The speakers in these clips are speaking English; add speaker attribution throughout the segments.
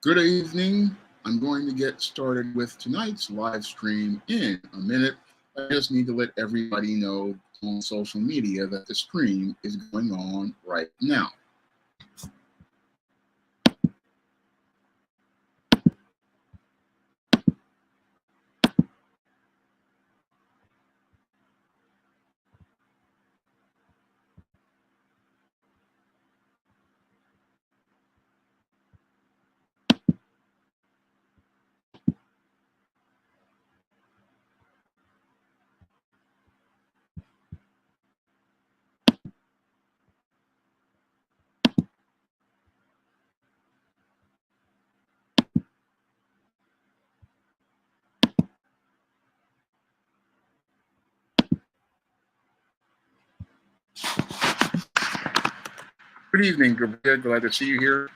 Speaker 1: Good evening. I'm going to get started with tonight's live stream in a minute. I just need to let everybody know on social media that the stream is going on right now. Good evening, Gabriel. Glad to see you here.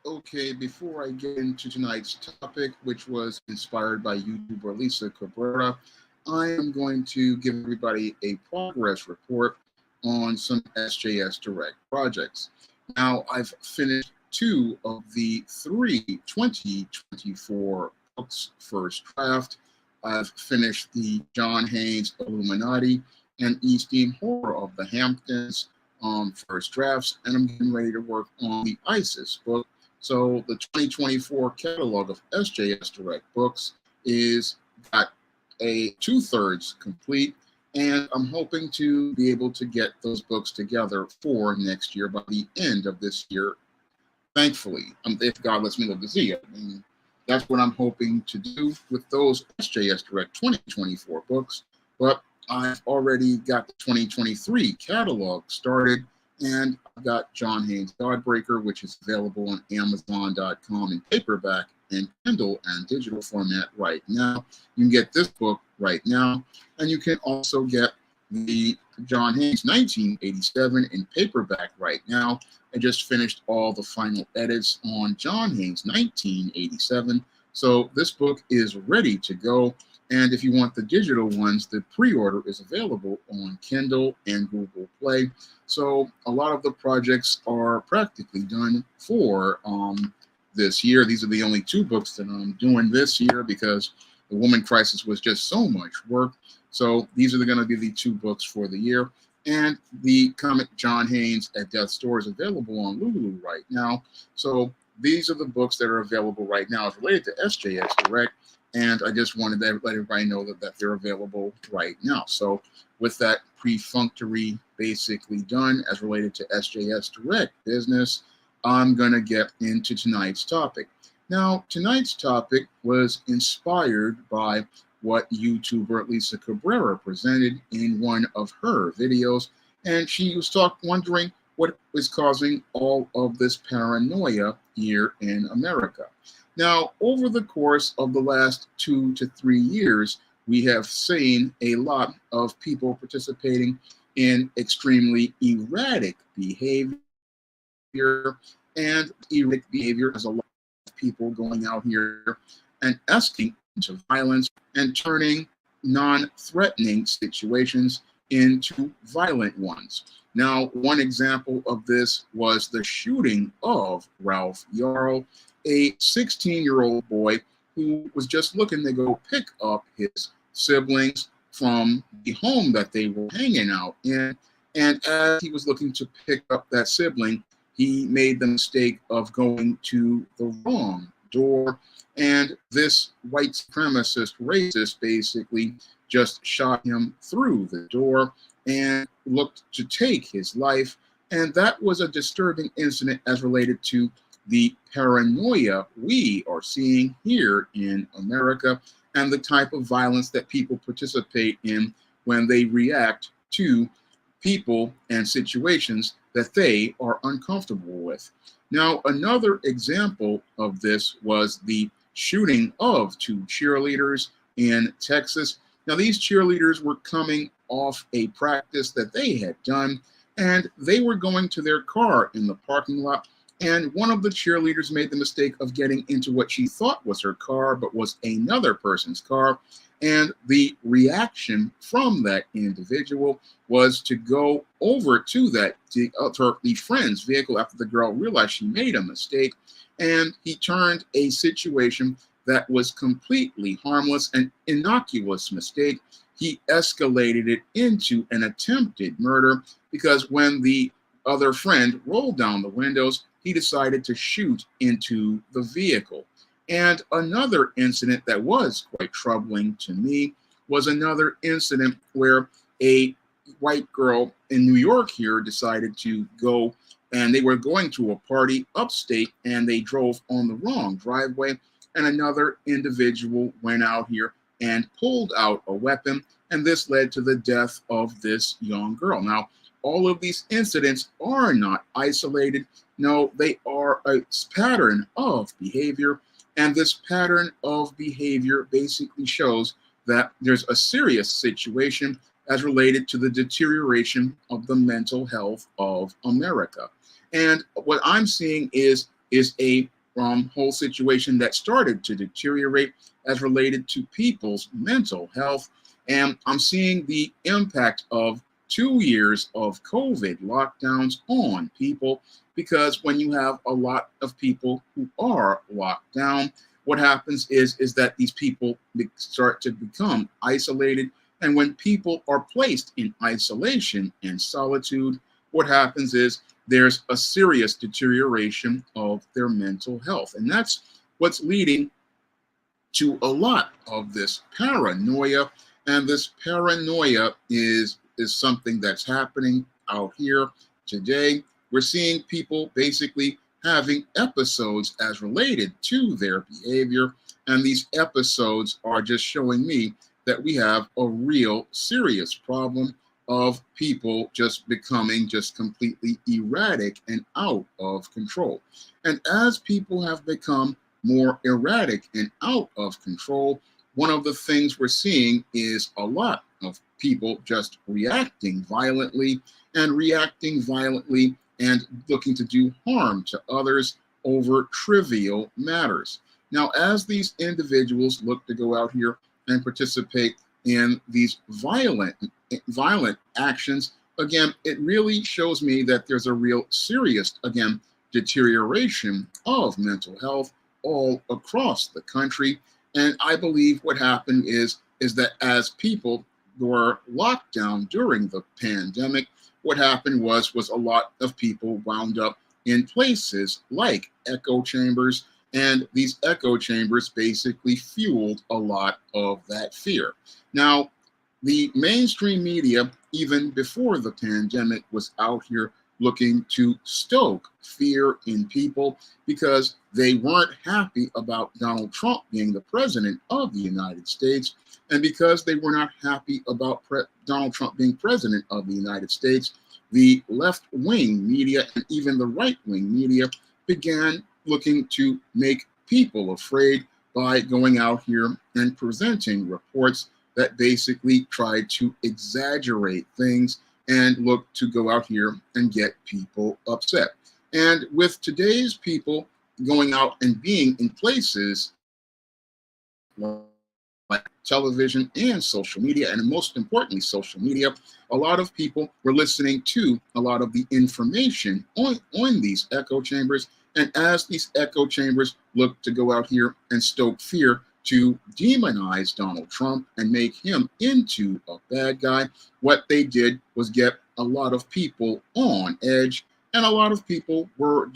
Speaker 1: Okay, before I get into tonight's topic, which was inspired by YouTuber Lisa Cabrera, I am going to give everybody a progress report on some SJS Direct projects. Now, I've finished two of the three 2024 books first draft. I've finished the John Haynes Illuminati and Eastern Horror of the Hamptons first drafts, and I'm getting ready to work on the ISIS book. So the 2024 catalog of SJS Direct books is got a 2/3 complete, and I'm hoping to be able to get those books together for next year by the end of this year. Thankfully, if God lets me live to see it. I mean, that's what I'm hoping to do with those SJS Direct 2024 books. But I've already got the 2023 catalog started, and I've got John Haynes Godbreaker, which is available on Amazon.com in paperback and Kindle and digital format right now. You can get this book right now, and you can also get the John Haynes 1987 in paperback right now. I just finished all the final edits on John Haynes 1987. So this book is ready to go. And if you want the digital ones, the pre-order is available on Kindle and Google Play. So a lot of the projects are practically done for this year. These are the only two books that I'm doing this year because the Woman Crisis was just so much work. So these are going to be the two books for the year. And the comic John Haynes at Death's Door is available on Lulu right now. So these are the books that are available right now. It's related to SJS Direct. And I just wanted to let everybody know that they're available right now. So with that perfunctory basically done as related to SJS Direct business, I'm going to get into tonight's topic. Now, tonight's topic was inspired by what YouTuber Lisa Cabrera presented in one of her videos. And she was wondering what was causing all of this paranoia here in America. Now, over the course of the last 2 to 3 years, we have seen a lot of people participating in extremely erratic behavior, and erratic behavior is a lot of people going out here and escalating into violence and turning non-threatening situations into violent ones. Now, one example of this was the shooting of Ralph Yarl, a 16-year-old boy who was just looking to go pick up his siblings from the home that they were hanging out in. And as he was looking to pick up that sibling, he made the mistake of going to the wrong door. And this white supremacist racist basically just shot him through the door. and looked to take his life. And that was a disturbing incident as related to the paranoia we are seeing here in America and the type of violence that people participate in when they react to people and situations that they are uncomfortable with. Now, another example of this was the shooting of two cheerleaders in Texas. Now, these cheerleaders were coming off a practice that they had done, and they were going to their car in the parking lot. And one of the cheerleaders made the mistake of getting into what she thought was her car, but was another person's car. And the reaction from that individual was to go over to the friend's vehicle after the girl realized she made a mistake. And he turned a situation that was completely harmless and innocuous mistake. He escalated it into an attempted murder because when the other friend rolled down the windows, he decided to shoot into the vehicle. And another incident that was quite troubling to me was another incident where a white girl in New York here decided to go, and they were going to a party upstate, and they drove on the wrong driveway, and another individual went out here and pulled out a weapon, and this led to the death of this young girl. Now, all of these incidents are not isolated. No, they are a pattern of behavior. And this pattern of behavior basically shows that there's a serious situation as related to the deterioration of the mental health of America. And what I'm seeing is a whole situation that started to deteriorate as related to people's mental health. And I'm seeing the impact of 2 years of COVID lockdowns on people, because when you have a lot of people who are locked down, what happens is that these people start to become isolated. And when people are placed in isolation and solitude, what happens is there's a serious deterioration of their mental health. And that's what's leading to a lot of this paranoia. And this paranoia is something that's happening out here today. We're seeing people basically having episodes as related to their behavior. And these episodes are just showing me that we have a real serious problem of people just becoming just completely erratic and out of control. And as people have become more erratic and out of control, one of the things we're seeing is a lot of people just reacting violently and looking to do harm to others over trivial matters. Now, as these individuals look to go out here and participate in these violent actions, again, it really shows me that there's a real serious, again, deterioration of mental health all across the country. And I believe what happened is that as people were locked down during the pandemic, what happened was a lot of people wound up in places like echo chambers, and these echo chambers basically fueled a lot of that fear. Now, the mainstream media, even before the pandemic, was out here looking to stoke fear in people because they weren't happy about Donald Trump being the president of the United States. And because they were not happy about Donald Trump being president of the United States, the left-wing media and even the right-wing media began looking to make people afraid by going out here and presenting reports that basically tried to exaggerate things and look to go out here and get people upset. And with today's people going out and being in places like television and social media, and most importantly, social media, a lot of people were listening to a lot of the information on these echo chambers. And as these echo chambers look to go out here and stoke fear to demonize Donald Trump and make him into a bad guy, what they did was get a lot of people on edge. And a lot of people were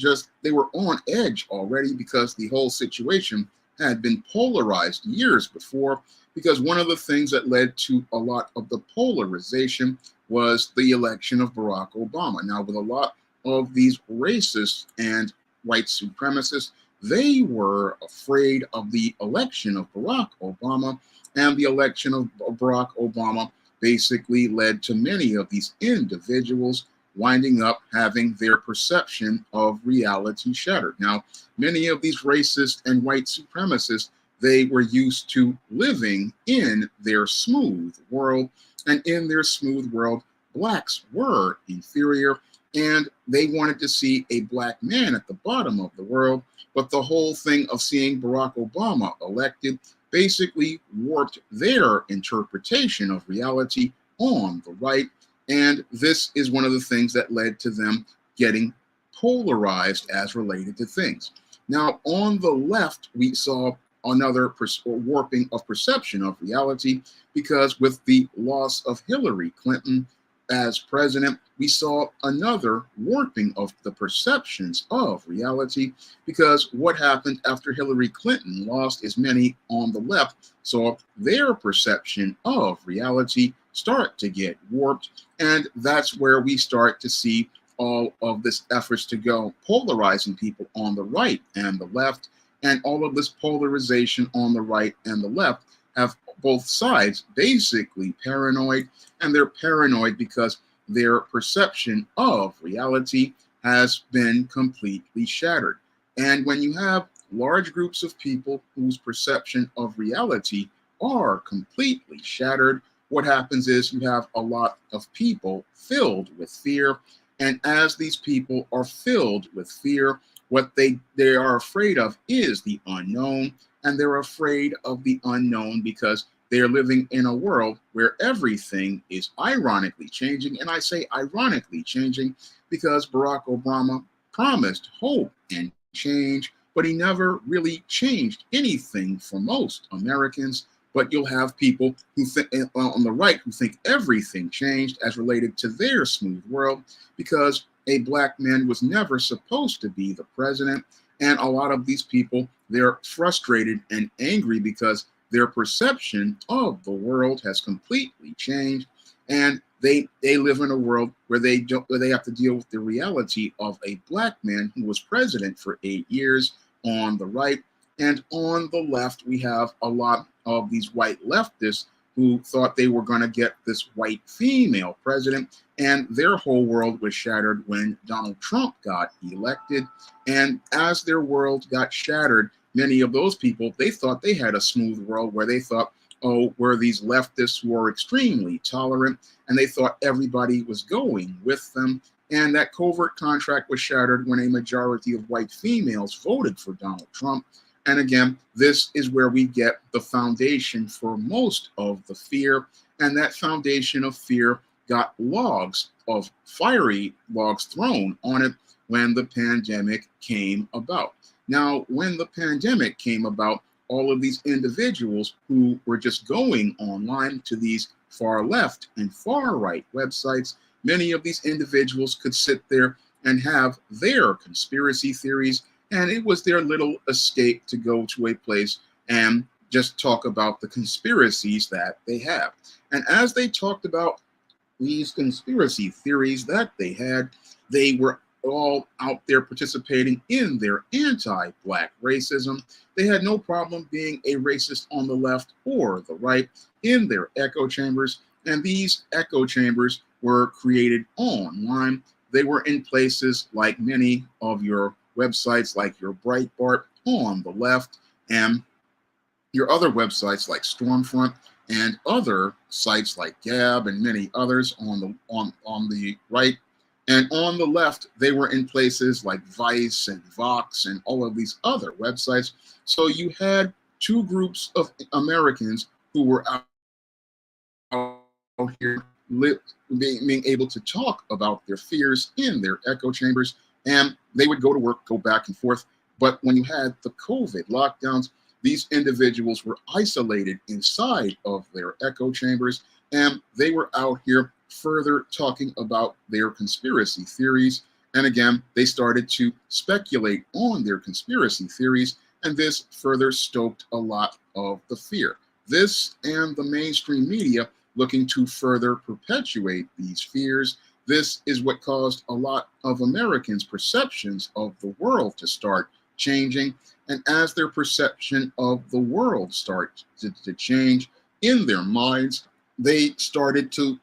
Speaker 1: on edge already because the whole situation had been polarized years before, because one of the things that led to a lot of the polarization was the election of Barack Obama. Now, with a lot of these racists and white supremacists, they were afraid of the election of Barack Obama, and the election of Barack Obama basically led to many of these individuals winding up having their perception of reality shattered. Now, many of these racists and white supremacists, they were used to living in their smooth world, and in their smooth world, blacks were inferior, and they wanted to see a black man at the bottom of the world. But the whole thing of seeing Barack Obama elected basically warped their interpretation of reality on the right. And this is one of the things that led to them getting polarized as related to things. Now, on the left, we saw another warping of perception of reality, because with the loss of Hillary Clinton as president, we saw another warping of the perceptions of reality, because what happened after Hillary Clinton lost is many on the left saw their perception of reality start to get warped, and that's where we start to see all of this efforts to go polarizing people on the right and the left, and all of this polarization on the right and the left have both sides basically paranoid, and they're paranoid because their perception of reality has been completely shattered. And when you have large groups of people whose perception of reality are completely shattered, what happens is you have a lot of people filled with fear. And as these people are filled with fear, what they are afraid of is the unknown. And they're afraid of the unknown because they're living in a world where everything is ironically changing. And I say ironically changing because Barack Obama promised hope and change, but he never really changed anything for most Americans. But you'll have people who think on the right who think everything changed as related to their smooth world, because a black man was never supposed to be the president. And a lot of these people, they're frustrated and angry because their perception of the world has completely changed, and they live in a world where they have to deal with the reality of a black man who was president for 8 years on the right. And on the left, we have a lot of these white leftists who thought they were going to get this white female president, and their whole world was shattered when Donald Trump got elected. And as their world got shattered, many of those people, they thought they had a smooth world where they thought, oh, we're these leftists who are extremely tolerant, and they thought everybody was going with them. And that covert contract was shattered when a majority of white females voted for Donald Trump. And again, this is where we get the foundation for most of the fear. And that foundation of fear got fiery logs thrown on it when the pandemic came about. Now, when the pandemic came about, all of these individuals who were just going online to these far left and far right websites, many of these individuals could sit there and have their conspiracy theories, and it was their little escape to go to a place and just talk about the conspiracies that they have. And as they talked about these conspiracy theories that they had, they were all out there participating in their anti-black racism. They had no problem being a racist on the left or the right in their echo chambers. And these echo chambers were created online. They were in places like many of your websites, like your Breitbart on the left, and your other websites like Stormfront, and other sites like Gab and many others on the right. And on the left, they were in places like Vice and Vox and all of these other websites. So you had two groups of Americans who were out here being able to talk about their fears in their echo chambers, and they would go to work, go back and forth. But when you had the COVID lockdowns, these individuals were isolated inside of their echo chambers, and they were out here further talking about their conspiracy theories. And again, they started to speculate on their conspiracy theories, and this further stoked a lot of the fear. This and the mainstream media looking to further perpetuate these fears. This is what caused a lot of Americans' perceptions of the world to start changing. And as their perception of the world started to change in their minds, they started to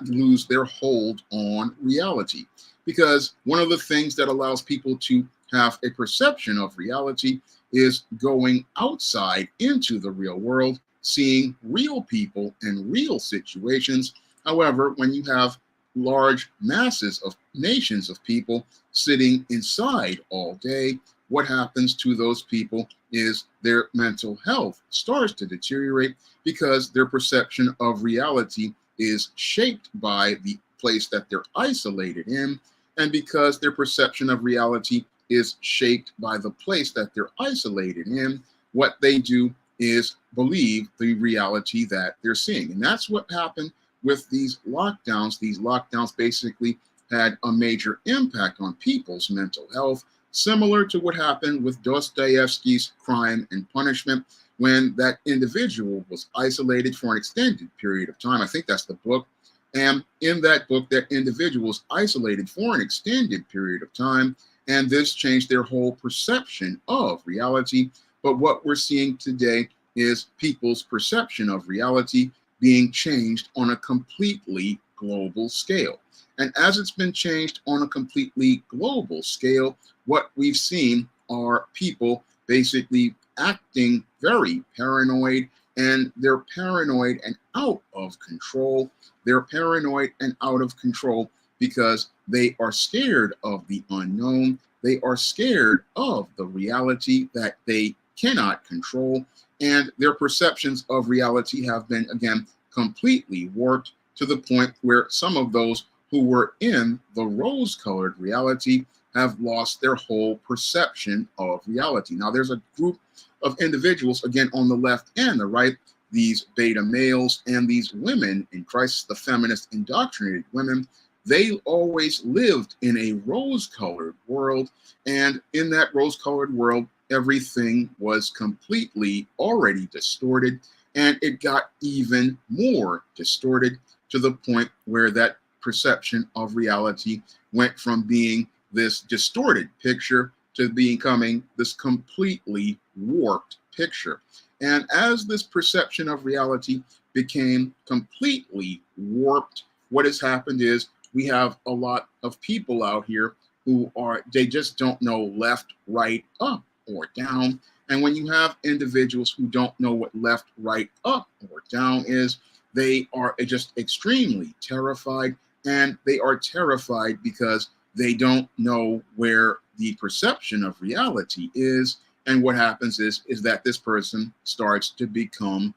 Speaker 1: lose their hold on reality. Because one of the things that allows people to have a perception of reality is going outside into the real world, seeing real people and real situations. However, when you have large masses of nations of people sitting inside all day, what happens to those people is their mental health starts to deteriorate because their perception of reality is shaped by the place that they're isolated in, and because their perception of reality is shaped by the place that they're isolated in, what they do is believe the reality that they're seeing. And that's what happened with these lockdowns. These lockdowns basically had a major impact on people's mental health, similar to what happened with Dostoevsky's Crime and Punishment, when that individual was isolated for an extended period of time. I think that's the book. And in that book, that individual was isolated for an extended period of time, and this changed their whole perception of reality. But what we're seeing today is people's perception of reality being changed on a completely global scale. And as it's been changed on a completely global scale, what we've seen are people basically acting very paranoid, and they're paranoid and out of control. They're paranoid and out of control because they are scared of the unknown. They are scared of the reality that they cannot control. And their perceptions of reality have been, again, completely warped to the point where some of those who were in the rose-colored reality have lost their whole perception of reality. Now, there's a group of individuals, again, on the left and the right, these beta males and these women in Christ, the feminist indoctrinated women. They always lived in a rose-colored world, and in that rose-colored world, everything was completely already distorted, and it got even more distorted to the point where that perception of reality went from being this distorted picture to becoming this completely warped picture. And as this perception of reality became completely warped, what has happened is we have a lot of people out here who they just don't know left, right, up, or down. And when you have individuals who don't know what left, right, up, or down is, they are just extremely terrified. And they are terrified because they don't know where the perception of reality is. And what happens is that this person starts to become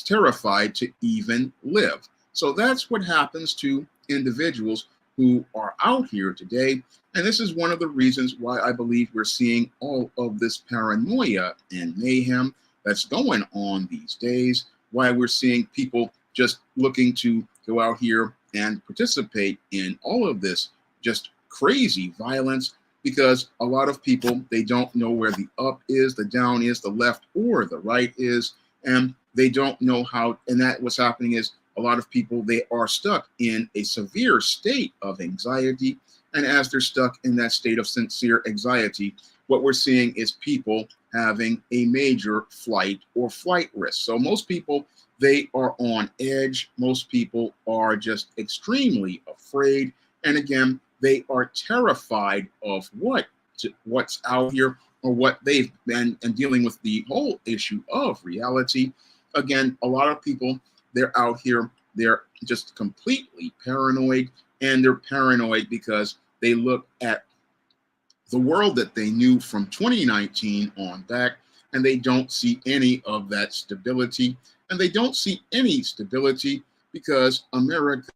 Speaker 1: terrified to even live. So that's what happens to individuals who are out here today. And this is one of the reasons why I believe we're seeing all of this paranoia and mayhem that's going on these days, why we're seeing people just looking to go out here and participate in all of this just crazy violence, because a lot of people, they don't know where the up is, the down is, the left or the right is, and they don't know how. And that what's happening is a lot of people, they are stuck in a severe state of anxiety. And as they're stuck in that state of sincere anxiety, what we're seeing is people having a major flight or flight risk. So most people, they are on edge. Most people are just extremely afraid. And again, they are terrified of what's out here, or what they've been, and dealing with the whole issue of reality. Again, a lot of people, they're out here, they're just completely paranoid, and they're paranoid because they look at the world that they knew from 2019 on back, and they don't see any of that stability. And they don't see any stability because America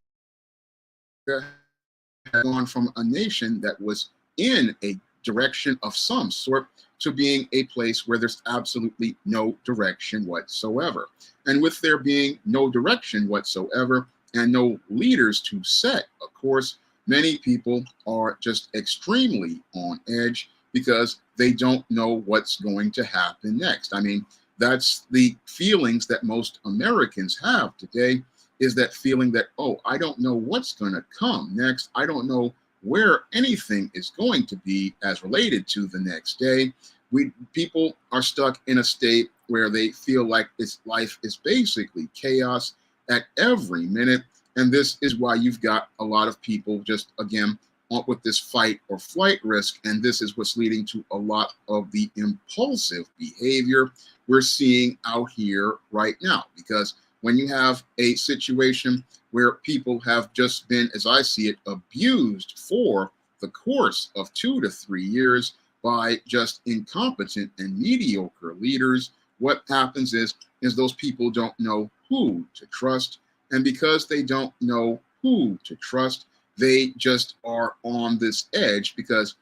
Speaker 1: has gone from a nation that was in a direction of some sort to being a place where there's absolutely no direction whatsoever. And with there being no direction whatsoever and no leaders to set a course, many people are just extremely on edge because they don't know what's going to happen next. I mean, that's the feelings that most Americans have today, is that feeling that, oh, I don't know what's going to come next. I don't know where anything is going to be as related to the next day. People are stuck in a state where they feel like this life is basically chaos at every minute. And this is why you've got a lot of people just, again, with this fight or flight risk. And this is what's leading to a lot of the impulsive behavior we're seeing out here right now. Because when you have a situation where people have just been, as I see it, abused for the course of 2 to 3 years by just incompetent and mediocre leaders, what happens is those people don't know who to trust. And because they don't know who to trust, they just are on this edge, because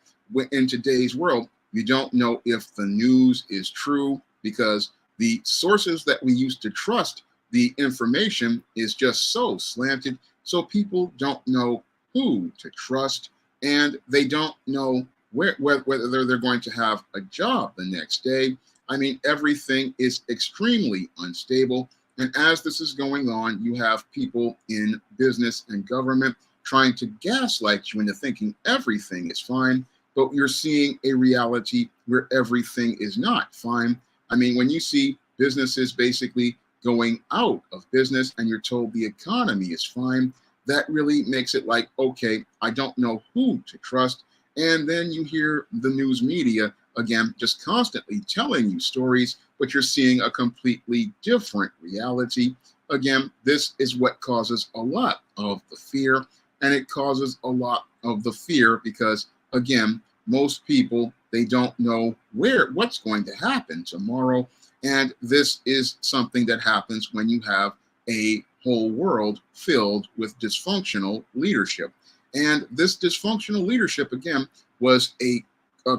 Speaker 1: in today's world, you don't know if the news is true, because the sources that we used to trust the information is just so slanted. So people don't know who to trust, and they don't know whether they're going to have a job the next day. I mean, everything is extremely unstable. And as this is going on, you have people in business and government trying to gaslight you into thinking everything is fine, but you're seeing a reality where everything is not fine. I mean, when you see businesses basically going out of business and you're told the economy is fine, that really makes it like, okay, I don't know who to trust. And then you hear the news media, again, just constantly telling you stories, but you're seeing a completely different reality. Again, this is what causes a lot of the fear. And it causes a lot of the fear because, again, most people, they don't know what's going to happen tomorrow. And this is something that happens when you have a whole world filled with dysfunctional leadership. And this dysfunctional leadership, again, was a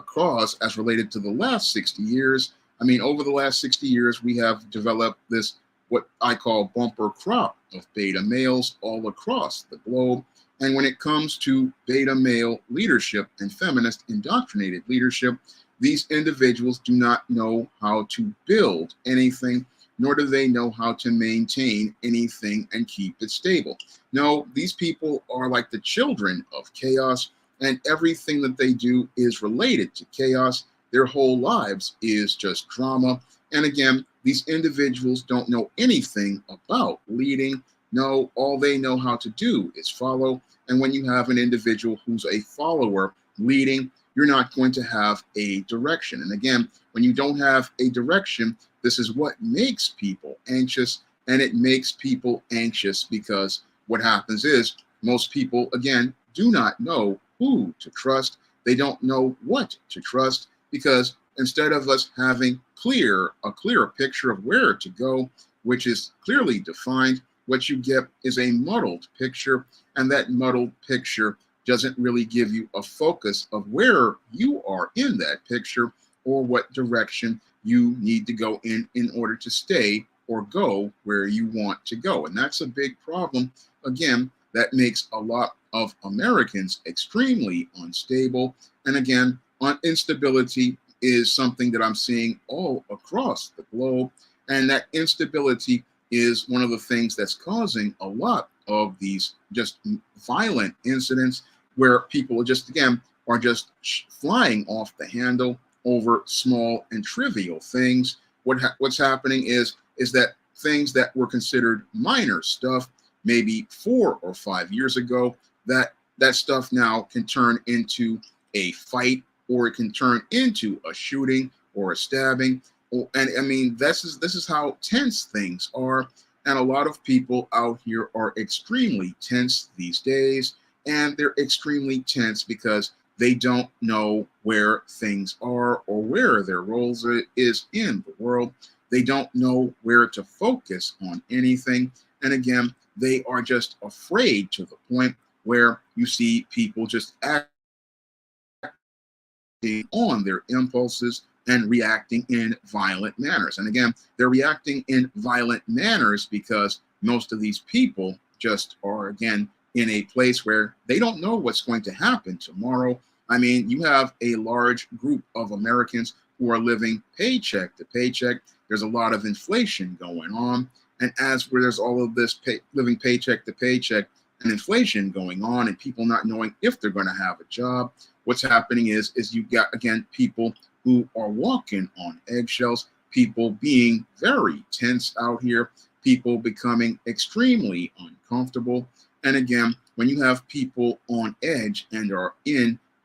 Speaker 1: cause as related to the last 60 years. I mean, over the last 60 years, we have developed this, what I call bumper crop of beta males all across the globe. And when it comes to beta male leadership and feminist indoctrinated leadership, these individuals do not know how to build anything, nor do they know how to maintain anything and keep it stable. No, these people are like the children of chaos, and everything that they do is related to chaos. Their whole lives is just drama. And again, these individuals don't know anything about leading. No, all they know how to do is follow. And when you have an individual who's a follower leading, you're not going to have a direction. And again, when you don't have a direction, this is what makes people anxious. And it makes people anxious because what happens is most people, again, do not know who to trust. They don't know what to trust, because instead of us having a clear picture of where to go, which is clearly defined, what you get is a muddled picture, and that muddled picture doesn't really give you a focus of where you are in that picture or what direction you need to go in order to stay or go where you want to go. And that's a big problem, again, that makes a lot of Americans extremely unstable. And again, instability is something that I'm seeing all across the globe. And that instability is one of the things that's causing a lot of these just violent incidents where people are just, again, are just flying off the handle over small and trivial things. What's happening is that things that were considered minor stuff maybe 4 or 5 years ago, that stuff now can turn into a fight, or it can turn into a shooting or a stabbing. And I mean, this is how tense things are. And a lot of people out here are extremely tense these days. And they're extremely tense because they don't know where things are or where their roles is in the world. They don't know where to focus on anything. And again, they are just afraid to the point where you see people just acting on their impulses and reacting in violent manners. And again, they're reacting in violent manners because most of these people just are, again, in a place where they don't know what's going to happen tomorrow. I mean, you have a large group of Americans who are living paycheck to paycheck. There's a lot of inflation going on. And as where there's all of this living paycheck to paycheck and inflation going on and people not knowing if they're going to have a job, what's happening is you got, again, people who are walking on eggshells, people being very tense out here, people becoming extremely uncomfortable. And again, when you have people on edge and are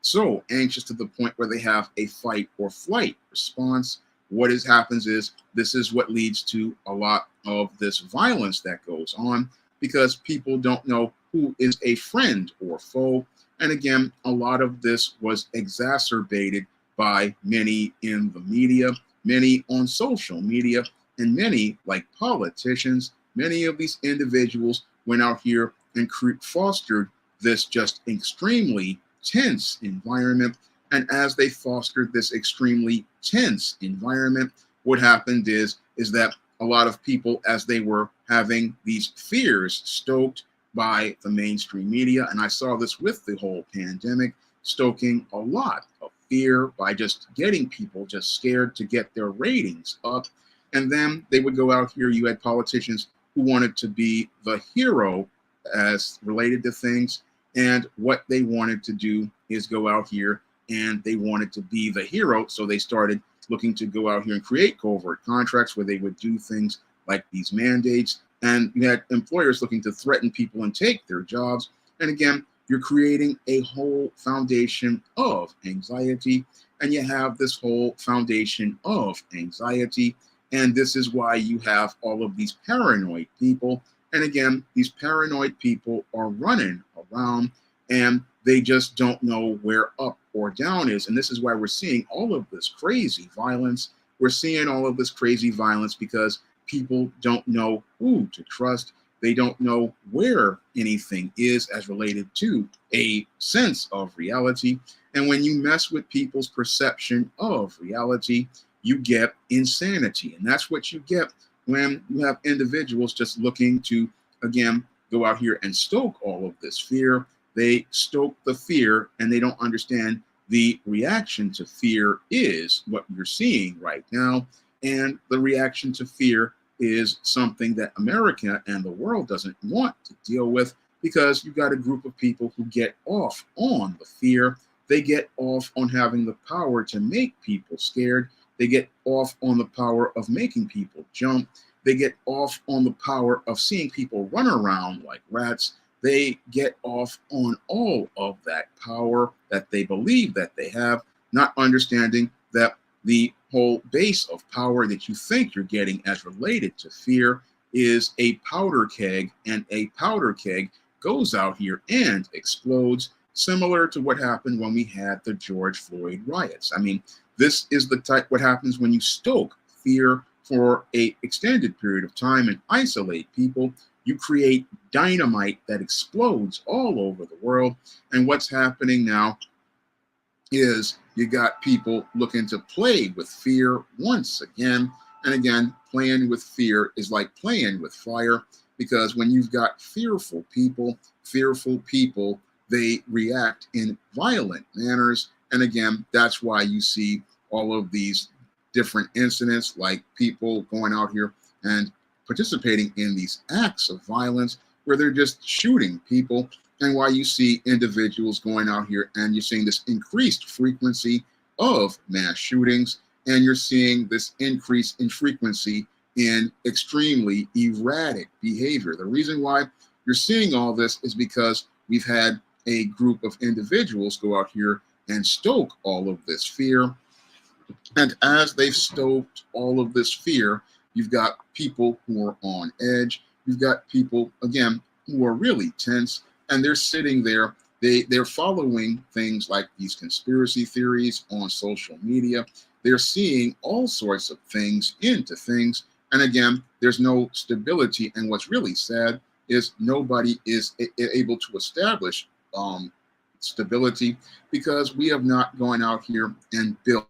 Speaker 1: so anxious to the point where they have a fight or flight response, what happens is this is what leads to a lot of this violence that goes on because people don't know who is a friend or foe. And again, a lot of this was exacerbated by many in the media, many on social media, and many like politicians. Many of these individuals went out here and fostered this just extremely tense environment. And as they fostered this extremely tense environment, what happened is that a lot of people, as they were having these fears stoked by the mainstream media, and I saw this with the whole pandemic, stoking a lot of fear by just getting people just scared to get their ratings up. And then they would go out here. You had politicians who wanted to be the hero as related to things. And what they wanted to do is go out here and they wanted to be the hero. So they started looking to go out here and create covert contracts where they would do things like these mandates. And you had employers looking to threaten people and take their jobs. And again, you're creating a whole foundation of anxiety. And you have this whole foundation of anxiety. And this is why you have all of these paranoid people. And again, these paranoid people are running around and they just don't know where up or down is. And this is why we're seeing all of this crazy violence. We're seeing all of this crazy violence because people don't know who to trust. They don't know where anything is as related to a sense of reality. And when you mess with people's perception of reality, you get insanity. And that's what you get when you have individuals just looking to, again, go out here and stoke all of this fear. They stoke the fear and they don't understand the reaction to fear is what you're seeing right now. And the reaction to fear is something that America and the world doesn't want to deal with because you've got a group of people who get off on the fear. They get off on having the power to make people scared. They get off on the power of making people jump. They get off on the power of seeing people run around like rats. They get off on all of that power that they believe that they have, not understanding that the whole base of power that you think you're getting as related to fear is a powder keg, and a powder keg goes out here and explodes, similar to what happened when we had the George Floyd riots. I mean, this is the type what happens when you stoke fear for an extended period of time and isolate people. You create dynamite that explodes all over the world. And what's happening now is you got people looking to play with fear once again. And again, playing with fear is like playing with fire, because when you've got fearful people, they react in violent manners. And again, that's why you see all of these different incidents, like people going out here and participating in these acts of violence where they're just shooting people, and why you see individuals going out here and you're seeing this increased frequency of mass shootings, and you're seeing this increase in frequency in extremely erratic behavior. The reason why you're seeing all this is because we've had a group of individuals go out here and stoke all of this fear. And as they've stoked all of this fear, you've got people who are on edge. You've got people, again, who are really tense, and they're sitting there. They're following things like these conspiracy theories on social media. They're seeing all sorts of things into things. And again, there's no stability. And what's really sad is nobody is able to establish stability, because we have not gone out here and built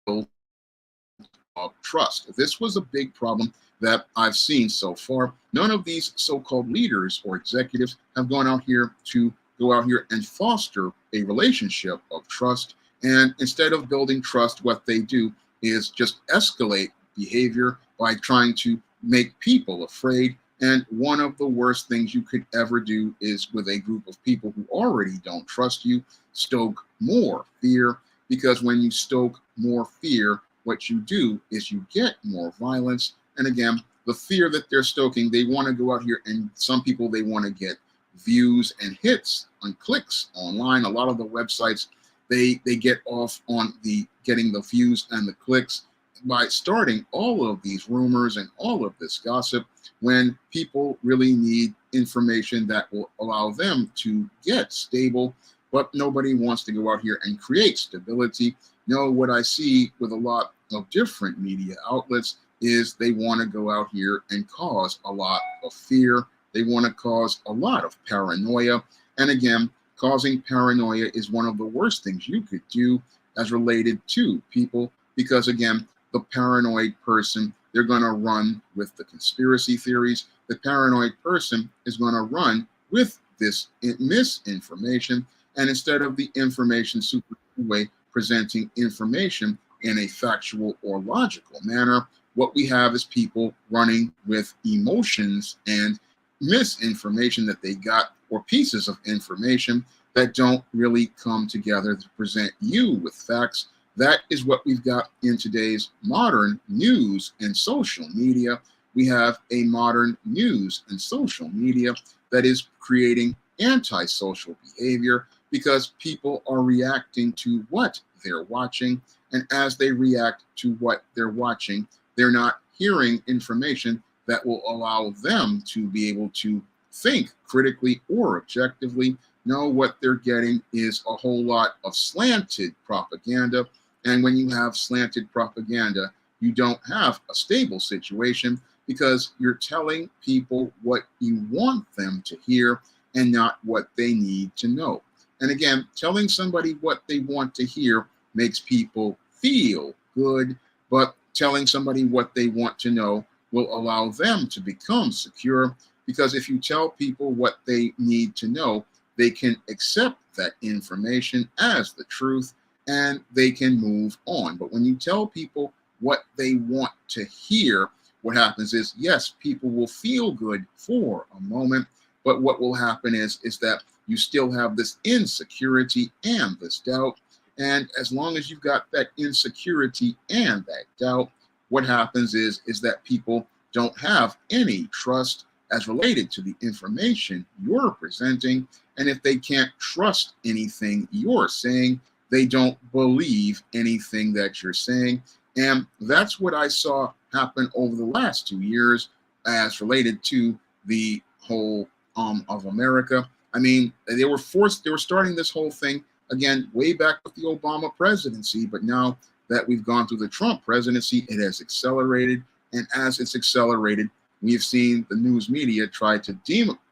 Speaker 1: of trust. This was a big problem that I've seen so far. None of these so-called leaders or executives have gone out here to go out here and foster a relationship of trust. And instead of building trust, what they do is just escalate behavior by trying to make people afraid. And one of the worst things you could ever do is, with a group of people who already don't trust you, stoke more fear. Because when you stoke more fear, what you do is you get more violence. And again, the fear that they're stoking, they want to go out here, and some people, they want to get views and hits and clicks online. A lot of the websites, they get off on the getting the views and the clicks by starting all of these rumors and all of this gossip, when people really need information that will allow them to get stable. But nobody wants to go out here and create stability. No, what I see with a lot of different media outlets is they want to go out here and cause a lot of fear. They want to cause a lot of paranoia. And again, causing paranoia is one of the worst things you could do as related to people, because again, the paranoid person, they're going to run with the conspiracy theories. The paranoid person is going to run with this misinformation. And instead of the information super way presenting information in a factual or logical manner, what we have is people running with emotions and misinformation that they got, or pieces of information that don't really come together to present you with facts. That is what we've got in today's modern news and social media. We have a modern news and social media that is creating antisocial behavior, because people are reacting to what they're watching. And as they react to what they're watching, they're not hearing information that will allow them to be able to think critically or objectively. No, what they're getting is a whole lot of slanted propaganda. And when you have slanted propaganda, you don't have a stable situation, because you're telling people what you want them to hear and not what they need to know. And again, telling somebody what they want to hear makes people feel good, but telling somebody what they want to know will allow them to become secure. Because if you tell people what they need to know, they can accept that information as the truth and they can move on. But when you tell people what they want to hear, what happens is, yes, people will feel good for a moment, but what will happen is that you still have this insecurity and this doubt. And as long as you've got that insecurity and that doubt, what happens is that people don't have any trust as related to the information you're presenting. And if they can't trust anything you're saying, they don't believe anything that you're saying. And that's what I saw happen over the last 2 years as related to the whole of America. I mean, they were starting this whole thing again way back with the Obama presidency, but now that we've gone through the Trump presidency, it has accelerated. And as it's accelerated, we've seen the news media try to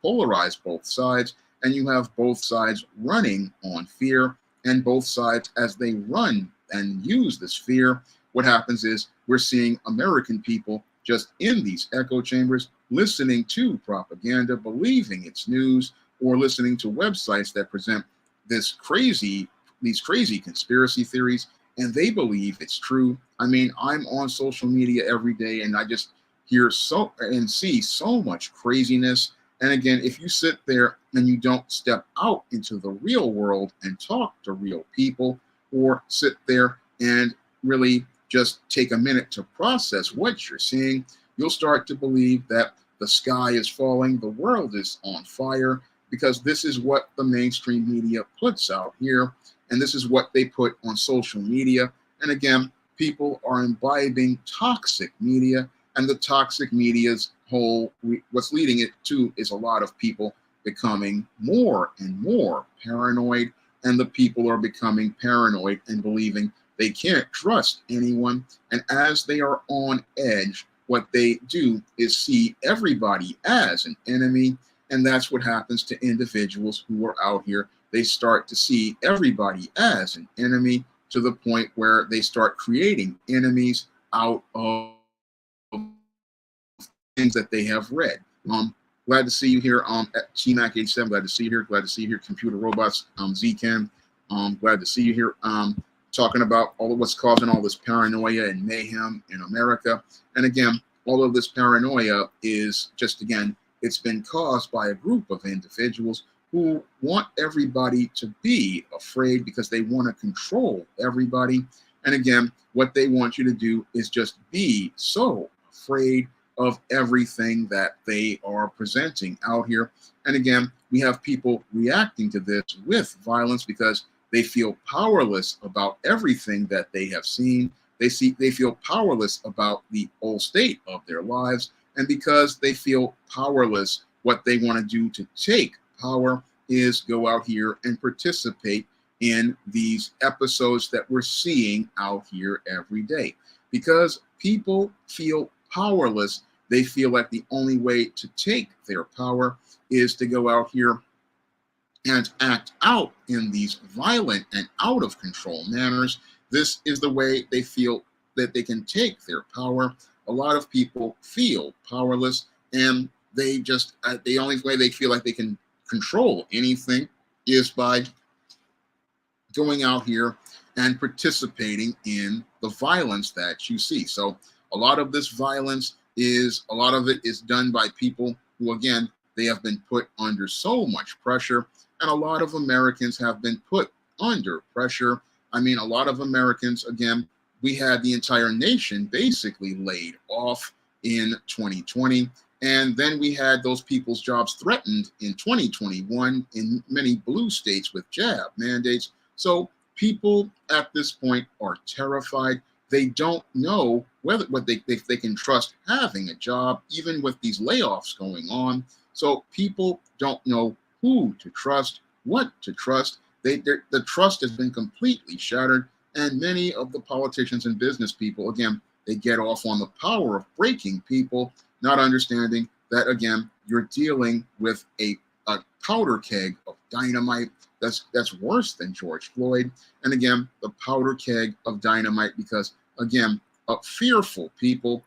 Speaker 1: polarize both sides, and you have both sides running on fear. And both sides, as they run and use this fear, what happens is we're seeing American people just in these echo chambers, listening to propaganda, believing it's news, or listening to websites that present these crazy conspiracy theories, and they believe it's true. I mean, I'm on social media every day, and I just hear and see so much craziness. And again, if you sit there and you don't step out into the real world and talk to real people, or sit there and really just take a minute to process what you're seeing, you'll start to believe that the sky is falling, the world is on fire, because this is what the mainstream media puts out here, and this is what they put on social media. And again, people are imbibing toxic media, and the toxic media's what's leading it to is a lot of people becoming more and more paranoid, and the people are becoming paranoid and believing they can't trust anyone. And as they are on edge, what they do is see everybody as an enemy. And that's what happens to individuals who are out here. They start to see everybody as an enemy, to the point where they start creating enemies out of things that they have read. Glad to see you here at TMAC87. Glad to see you here. Glad to see you here, Computer Robots, Zken. Glad to see you here talking about all of what's causing all this paranoia and mayhem in America. And again, all of this paranoia is just, again, it's been caused by a group of individuals who want everybody to be afraid because they want to control everybody. And again, what they want you to do is just be so afraid of everything that they are presenting out here. And again, we have people reacting to this with violence because they feel powerless about everything that they have seen. They feel powerless about the whole state of their lives. And because they feel powerless, what they want to do to take power is go out here and participate in these episodes that we're seeing out here every day. Because people feel powerless, they feel like the only way to take their power is to go out here and act out in these violent and out of control manners. This is the way they feel that they can take their power. A lot of people feel powerless, and they just, the only way they feel like they can control anything is by going out here and participating in the violence that you see. So a lot of this violence is, a lot of it is done by people who, again, they have been put under so much pressure, and a lot of Americans have been put under pressure. I mean, a lot of Americans, again, we had the entire nation basically laid off in 2020. And then we had those people's jobs threatened in 2021 in many blue states with jab mandates. So people at this point are terrified. They don't know whether if they can trust having a job, even with these layoffs going on. So people don't know who to trust, what to trust. The trust has been completely shattered. And many of the politicians and business people, again, they get off on the power of breaking people, not understanding that, again, you're dealing with a powder keg of dynamite that's worse than George Floyd. And again, the powder keg of dynamite because, again, fearful people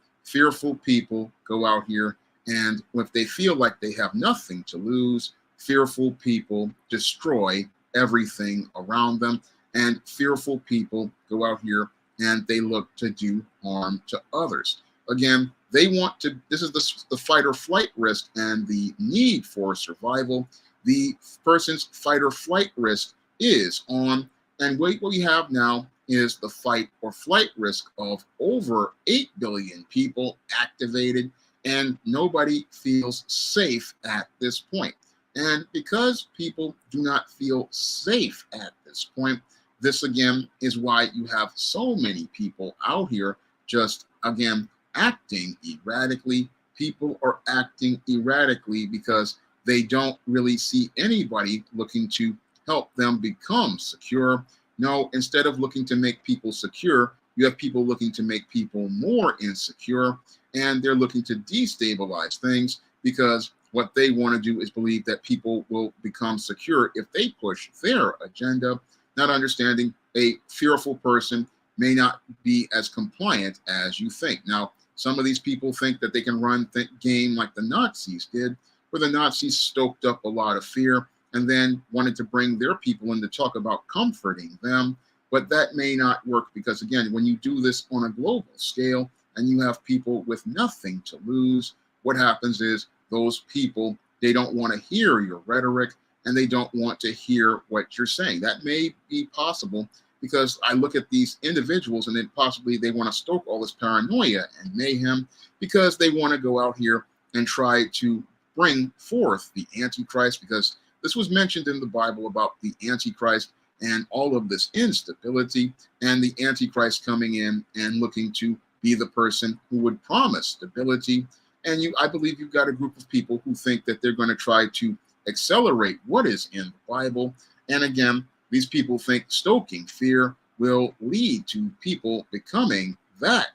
Speaker 1: go out here, and if they feel like they have nothing to lose, fearful people destroy everything around them. And fearful people go out here and they look to do harm to others. Again, they want to, this is the fight or flight risk and the need for survival. The person's fight or flight risk is on, and what we have now is the fight or flight risk of over 8 billion people activated, and nobody feels safe at this point. And because people do not feel safe at this point, this again is why you have so many people out here just, again, acting erratically. People are acting erratically because they don't really see anybody looking to help them become secure. No, instead of looking to make people secure, you have people looking to make people more insecure, and they're looking to destabilize things because what they want to do is believe that people will become secure if they push their agenda, not understanding a fearful person may not be as compliant as you think. Now, some of these people think that they can run the game like the Nazis did, where the Nazis stoked up a lot of fear and then wanted to bring their people in to talk about comforting them. But that may not work because, again, when you do this on a global scale and you have people with nothing to lose, what happens is those people, they don't want to hear your rhetoric and they don't want to hear what you're saying. That may be possible because I look at these individuals and then possibly they want to stoke all this paranoia and mayhem because they want to go out here and try to bring forth the Antichrist, because this was mentioned in the Bible about the Antichrist and all of this instability and the Antichrist coming in and looking to be the person who would promise stability. And I believe you've got a group of people who think that they're going to try to accelerate what is in the Bible. And again, these people think stoking fear will lead to people becoming that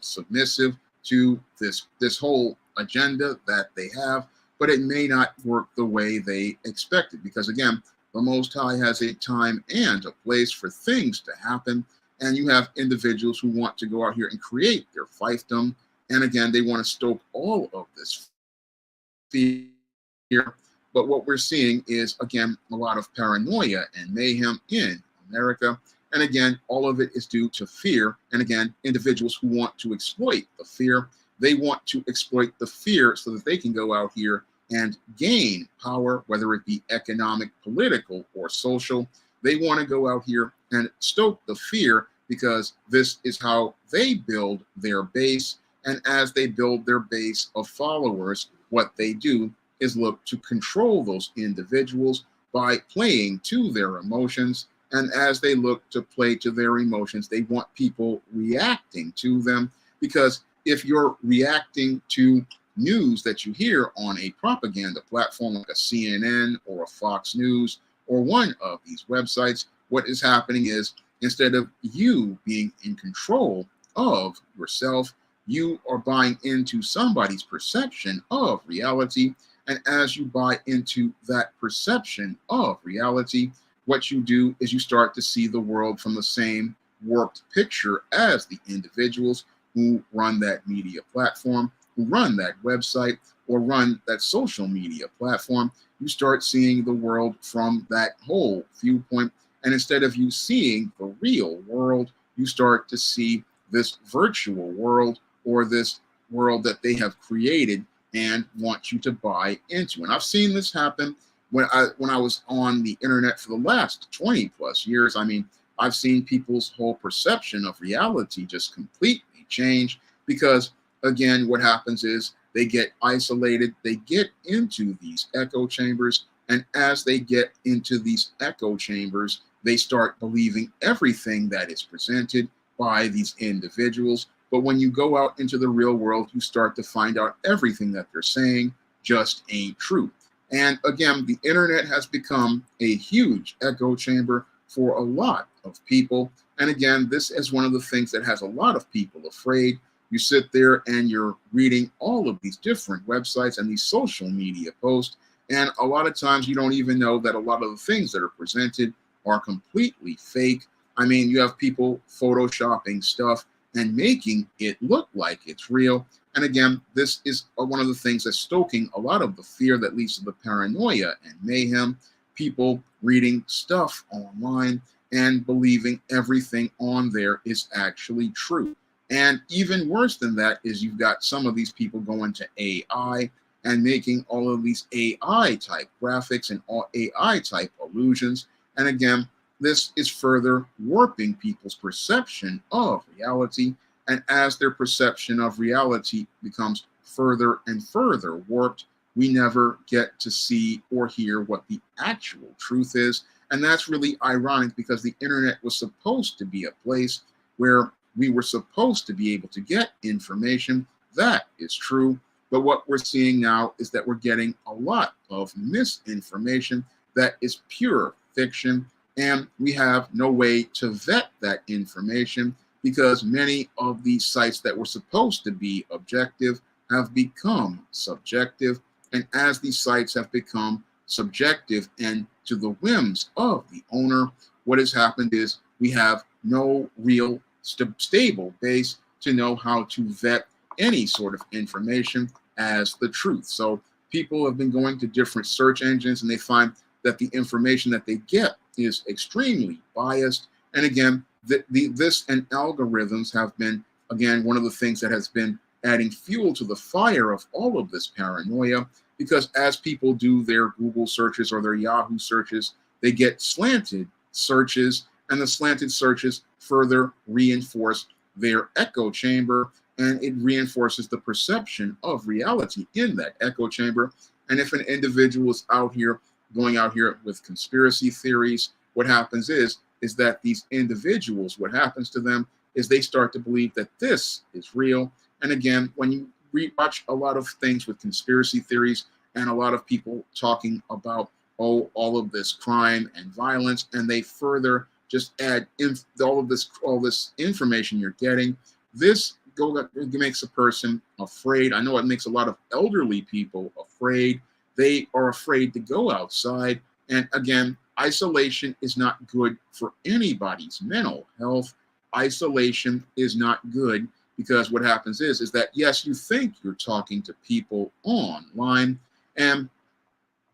Speaker 1: submissive to this whole agenda that they have, but it may not work the way they expected because, again, the Most High has a time and a place for things to happen, and you have individuals who want to go out here and create their fiefdom, and again, they want to stoke all of this fear here. But what we're seeing is, again, a lot of paranoia and mayhem in America. And again, all of it is due to fear. And again, individuals who want to exploit the fear, they want to exploit the fear so that they can go out here and gain power, whether it be economic, political, or social. They want to go out here and stoke the fear because this is how they build their base. And as they build their base of followers, what they do is look to control those individuals by playing to their emotions. And as they look to play to their emotions, they want people reacting to them, because if you're reacting to news that you hear on a propaganda platform like a CNN or a Fox News or one of these websites, what is happening is, instead of you being in control of yourself, you are buying into somebody's perception of reality. And as you buy into that perception of reality, what you do is you start to see the world from the same warped picture as the individuals who run that media platform, who run that website, or run that social media platform. You start seeing the world from that whole viewpoint. And instead of you seeing the real world, you start to see this virtual world, or this world that they have created and want you to buy into. And I've seen this happen when I was on the internet for the last 20 plus years. I mean, I've seen people's whole perception of reality just completely change, because again, what happens is they get isolated, they get into these echo chambers, and as they get into these echo chambers, they start believing everything that is presented by these individuals. But when you go out into the real world, you start to find out everything that they're saying just ain't true. And again, the internet has become a huge echo chamber for a lot of people. And again, this is one of the things that has a lot of people afraid. You sit there and you're reading all of these different websites and these social media posts, and a lot of times you don't even know that a lot of the things that are presented are completely fake. I mean, you have people photoshopping stuff and making it look like it's real. And again, this is one of the things that's stoking a lot of the fear that leads to the paranoia and mayhem. People reading stuff online and believing everything on there is actually true. And even worse than that is you've got some of these people going to AI and making all of these AI type graphics and all AI type illusions. And again, this is further warping people's perception of reality. And as their perception of reality becomes further and further warped, we never get to see or hear what the actual truth is. And that's really ironic, because the internet was supposed to be a place where we were supposed to be able to get information. That is true. But what we're seeing now is that we're getting a lot of misinformation that is pure fiction. And we have no way to vet that information, because many of these sites that were supposed to be objective have become subjective. And as these sites have become subjective and to the whims of the owner, what has happened is we have no real stable base to know how to vet any sort of information as the truth. So people have been going to different search engines, and they find that the information that they get is extremely biased. And again, this and algorithms have been, again, one of the things that has been adding fuel to the fire of all of this paranoia, because as people do their Google searches or their Yahoo searches, they get slanted searches, and the slanted searches further reinforce their echo chamber, and it reinforces the perception of reality in that echo chamber. And if an individual is out here going out here with conspiracy theories, what happens is that these individuals, what happens to them is they start to believe that this is real. And again, when you watch a lot of things with conspiracy theories and a lot of people talking about, oh, all of this crime and violence, and they further just add all this information you're getting, this makes a person afraid. I know it makes a lot of elderly people afraid. They are afraid to go outside. And again, isolation is not good for anybody's mental health. Isolation is not good, because what happens is that, yes, you think you're talking to people online, and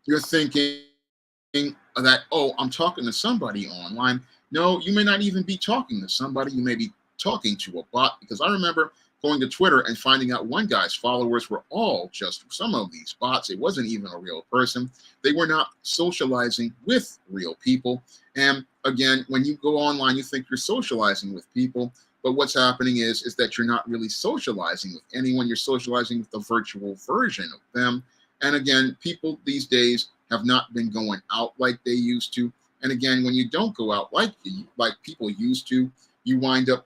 Speaker 1: You're thinking that, oh, I'm talking to somebody online. No, you may not even be talking to somebody. You may be talking to a bot, because I remember going to Twitter and finding out one guy's followers were all just some of these bots. It wasn't even a real person. They were not socializing with real people. And again, when you go online, you think you're socializing with people, but what's happening is that you're not really socializing with anyone. You're socializing with the virtual version of them. And again, people these days have not been going out like they used to. And again, when you don't go out like people used to, you wind up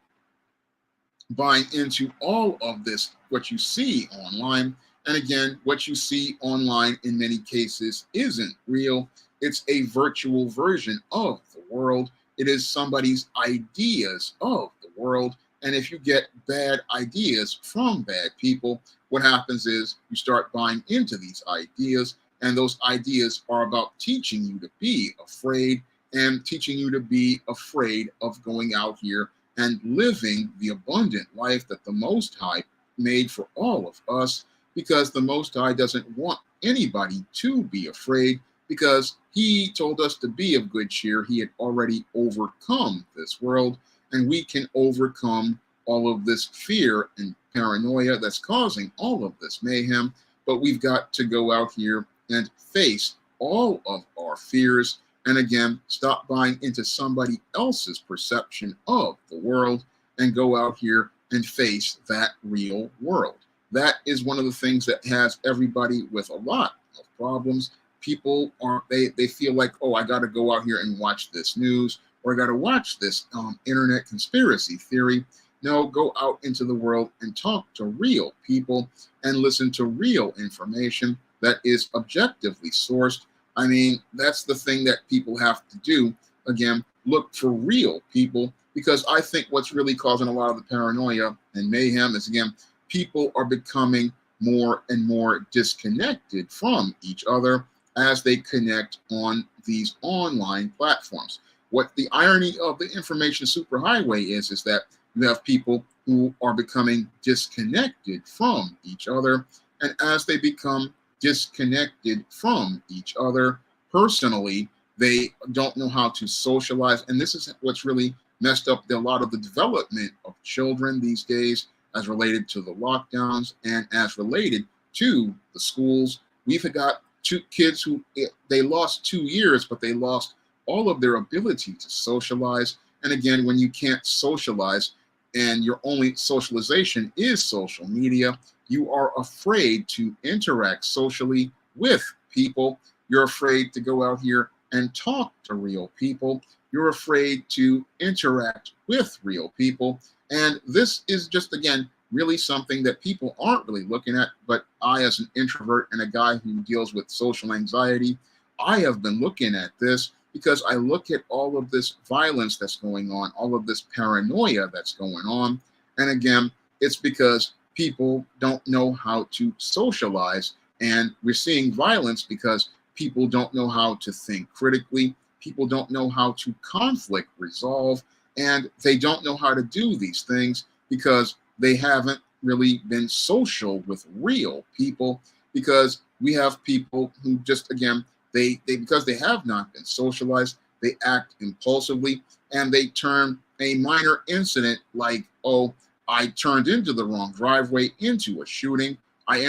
Speaker 1: buying into all of this, what you see online. And again, what you see online in many cases isn't real. It's a virtual version of the world. It is somebody's ideas of the world. And if you get bad ideas from bad people, what happens is you start buying into these ideas. And those ideas are about teaching you to be afraid, and teaching you to be afraid of going out here and living the abundant life that the Most High made for all of us, because the Most High doesn't want anybody to be afraid, because he told us to be of good cheer. He had already overcome this world, and we can overcome all of this fear and paranoia that's causing all of this mayhem. But we've got to go out here and face all of our fears. And again, stop buying into somebody else's perception of the world, and go out here and face that real world. That is one of the things that has everybody with a lot of problems. People they feel like, oh, I got to go out here and watch this news, or I got to watch this internet conspiracy theory. No, go out into the world and talk to real people and listen to real information that is objectively sourced. I mean, that's the thing that people have to do. Again, look for real people, because I think what's really causing a lot of the paranoia and mayhem is, again, people are becoming more and more disconnected from each other as they connect on these online platforms. What the irony of the information superhighway is that you have people who are becoming disconnected from each other. And as they become disconnected from each other personally, they don't know how to socialize. And this is what's really messed up a lot of the development of children these days, as related to the lockdowns and as related to the schools. We've got two kids who they lost 2 years, but they lost all of their ability to socialize. And again, when you can't socialize and your only socialization is social media, you are afraid to interact socially with people. You're afraid to go out here and talk to real people. You're afraid to interact with real people. And this is just, again, really something that people aren't really looking at. But I, as an introvert and a guy who deals with social anxiety, I have been looking at this, because I look at all of this violence that's going on, all of this paranoia that's going on. And again, it's because people don't know how to socialize. And we're seeing violence because people don't know how to think critically. People don't know how to conflict resolve. And they don't know how to do these things because they haven't really been social with real people. Because we have people who just, again, they because they have not been socialized, they act impulsively, and they turn a minor incident like, oh, I turned into the wrong driveway into a shooting. I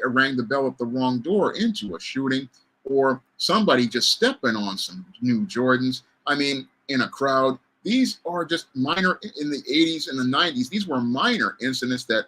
Speaker 1: rang the bell at the wrong door into a shooting, or somebody just stepping on some new Jordans. I mean, in a crowd. These are just minor. In the 80s and the 90s, these were minor incidents that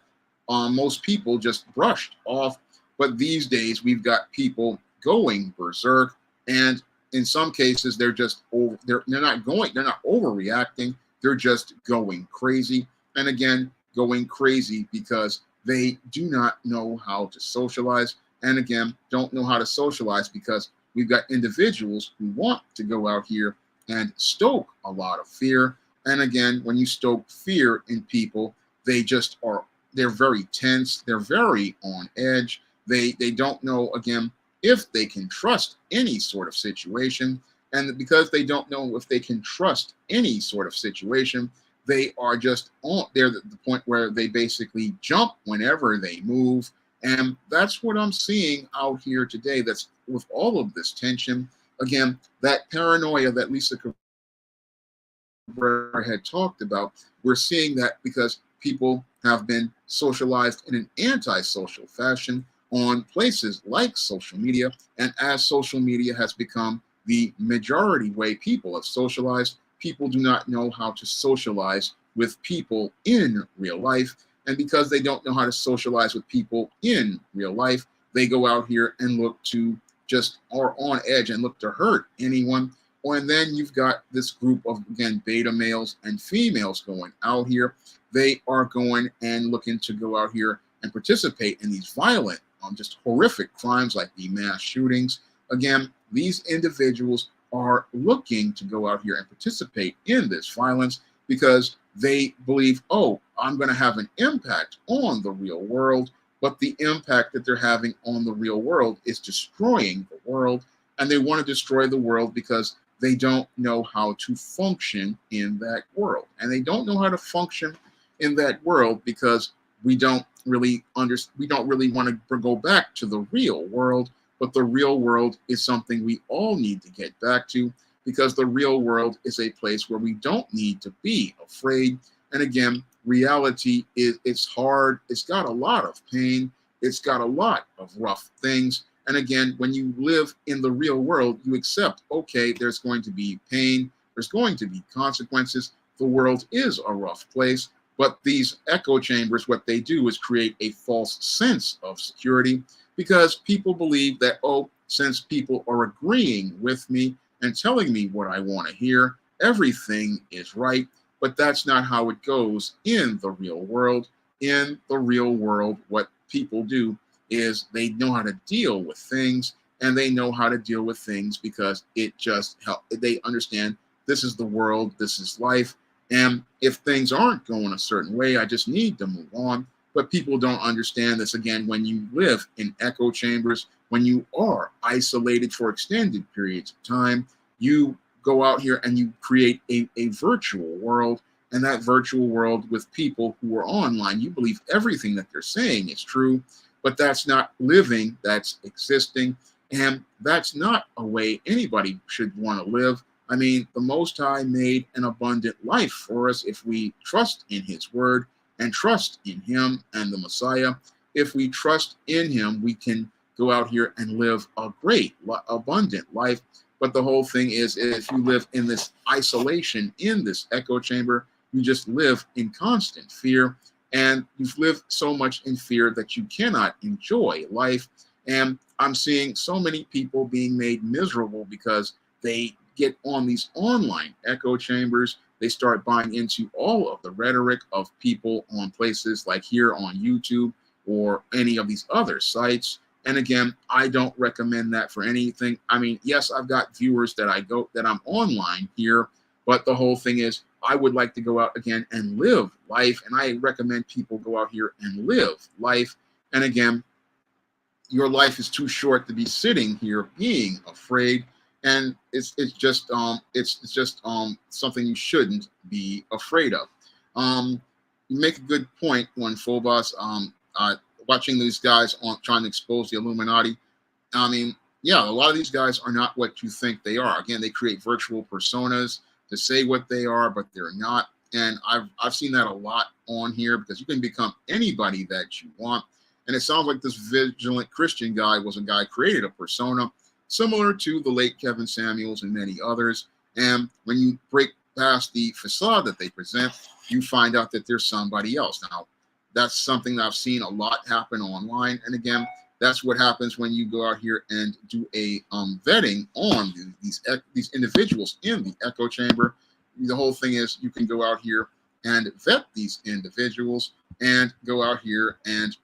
Speaker 1: most people just brushed off. But these days, we've got people going berserk, and in some cases they're just they're not overreacting, they're just going crazy. And again, going crazy because they do not know how to socialize, and again, don't know how to socialize because we've got individuals who want to go out here and stoke a lot of fear. And again, when you stoke fear in people, they're very tense, they're very on edge. They don't know, again, if they can trust any sort of situation. And because they don't know if they can trust any sort of situation, they are just they're at the point where they basically jump whenever they move. And that's what I'm seeing out here today. That's with all of this tension. Again, that paranoia that Lisa had talked about, we're seeing that because people have been socialized in an antisocial fashion on places like social media. And as social media has become the majority way people have socialized, people do not know how to socialize with people in real life. And because they don't know how to socialize with people in real life, they go out here and look to just are on edge and look to hurt anyone. And then you've got this group of, again, beta males and females going out here. They are going and looking to go out here and participate in these violent, just horrific crimes like the mass shootings. Again, these individuals are looking to go out here and participate in this violence because they believe, oh, I'm going to have an impact on the real world. But the impact that they're having on the real world is destroying the world. And they want to destroy the world because they don't know how to function in that world. And they don't know how to function in that world because we don't really want to go back to the real world. But the real world is something we all need to get back to, because the real world is a place where we don't need to be afraid. And again, reality it's hard. It's got a lot of pain. It's got a lot of rough things. And again, when you live in the real world, you accept, okay, there's going to be pain. There's going to be consequences. The world is a rough place. But these echo chambers, what they do is create a false sense of security, because people believe that, oh, since people are agreeing with me and telling me what I want to hear, everything is right. But that's not how it goes in the real world. In the real world, what people do is they know how to deal with things, and they know how to deal with things because it just helps. They understand this is the world, this is life. And if things aren't going a certain way, I just need to move on. But people don't understand this. Again, when you live in echo chambers, when you are isolated for extended periods of time, you go out here and you create a virtual world. And that virtual world with people who are online, you believe everything that they're saying is true, but that's not living, that's existing. And that's not a way anybody should want to live. I mean, the Most High made an abundant life for us if we trust in his word and trust in him and the Messiah. If we trust in him, we can go out here and live a great, abundant life. But the whole thing is, if you live in this isolation, in this echo chamber, you just live in constant fear. And you've lived so much in fear that you cannot enjoy life. And I'm seeing so many people being made miserable because they get on these online echo chambers. They start buying into all of the rhetoric of people on places like here on YouTube or any of these other sites. And again, I don't recommend that for anything. I mean, yes, I've got viewers that I'm online here, but the whole thing is I would like to go out again and live life. And I recommend people go out here and live life. And again, your life is too short to be sitting here being afraid. And it's just something you shouldn't be afraid of. You make a good point, one Phobos. Watching these guys trying to expose the Illuminati. I mean, yeah, a lot of these guys are not what you think they are. Again, they create virtual personas to say what they are, but they're not. And I've seen that a lot on here, because you can become anybody that you want. And it sounds like this vigilant Christian guy was a guy who created a persona similar to the late Kevin Samuels and many others. And when you break past the facade that they present, you find out that there's somebody else. Now, that's something that I've seen a lot happen online. And again, that's what happens when you go out here and do a vetting on these individuals in the echo chamber. The whole thing is you can go out here and vet these individuals and go out here and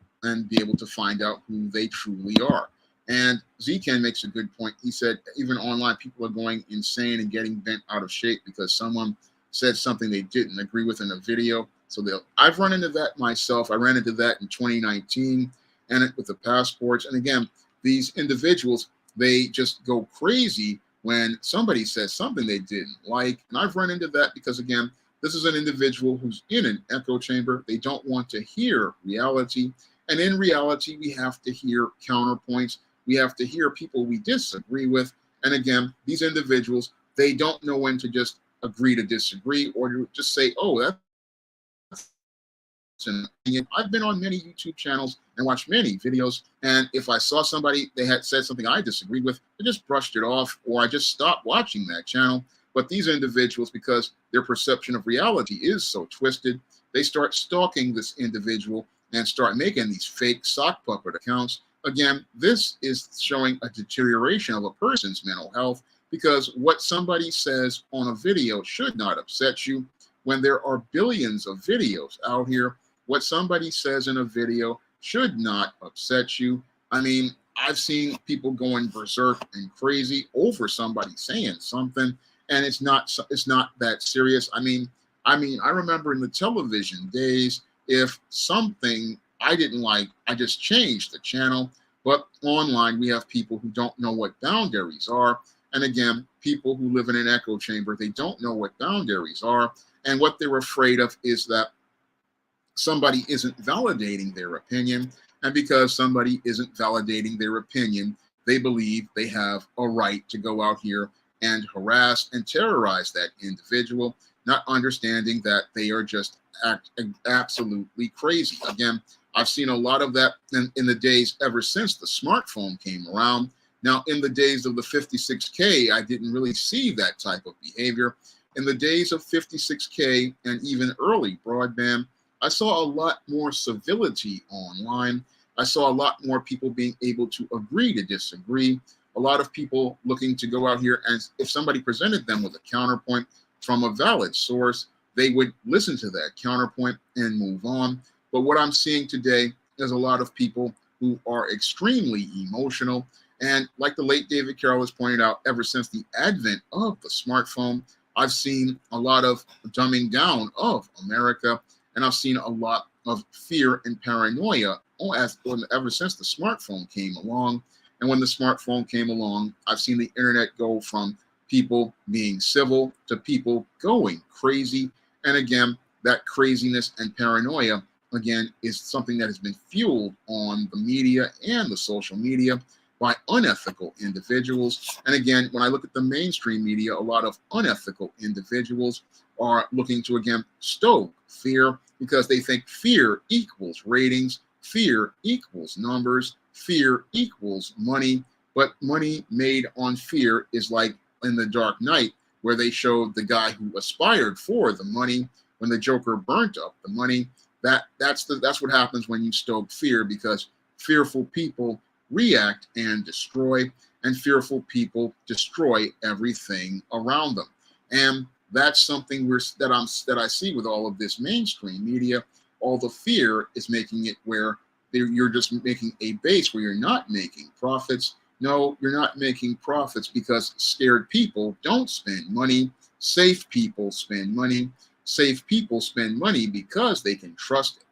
Speaker 1: be able to find out who they truly are. And Zken makes a good point. He said even online, people are going insane and getting bent out of shape because someone said something they didn't agree with in a video. So I've run into that myself. I ran into that in 2019 and with the passports. And again, these individuals, they just go crazy when somebody says something they didn't like. And I've run into that because, again, this is an individual who's in an echo chamber. They don't want to hear reality. And in reality, we have to hear counterpoints. We have to hear people we disagree with. And again, these individuals, they don't know when to just agree to disagree or to just say, oh, that's an opinion. I've been on many YouTube channels and watched many videos. And if I saw somebody, they had said something I disagreed with, I just brushed it off or I just stopped watching that channel. But these individuals, because their perception of reality is so twisted, they start stalking this individual and start making these fake sock puppet accounts. Again, this is showing a deterioration of a person's mental health because what somebody says on a video should not upset you when there are billions of videos out here. What somebody says in a video should not upset you. I mean, I've seen people going berserk and crazy over somebody saying something, and it's not that serious. I mean, I remember in the television days, if something I didn't like, I just changed the channel. But online, we have people who don't know what boundaries are. And again, people who live in an echo chamber, they don't know what boundaries are. And what they're afraid of is that somebody isn't validating their opinion. And because somebody isn't validating their opinion, they believe they have a right to go out here and harass and terrorize that individual, not understanding that they are just absolutely crazy. Again, I've seen a lot of that in the days ever since the smartphone came around. Now, in the days of the 56K, I didn't really see that type of behavior. In the days of 56K and even early broadband, I saw a lot more civility online. I saw a lot more people being able to agree to disagree. A lot of people looking to go out here, and if somebody presented them with a counterpoint from a valid source, they would listen to that counterpoint and move on. But what I'm seeing today is a lot of people who are extremely emotional. And like the late David Carroll has pointed out, ever since the advent of the smartphone, I've seen a lot of dumbing down of America, and I've seen a lot of fear and paranoia ever since the smartphone came along. And when the smartphone came along, I've seen the internet go from people being civil to people going crazy. And again, that craziness and paranoia, again, is something that has been fueled on the media and the social media by unethical individuals. And again, when I look at the mainstream media, a lot of unethical individuals are looking to, again, stoke fear because they think fear equals ratings, fear equals numbers, fear equals money. But money made on fear is like in The Dark Knight, where they showed the guy who aspired for the money when the Joker burnt up the money. That's what happens when you stoke fear, because fearful people react and destroy, and fearful people destroy everything around them. And that's something that I see with all of this mainstream media. All the fear is making it where you're just making a base where you're not making profits. No, you're not making profits because scared people don't spend money. Safe people spend money. Safe people spend money because they can trust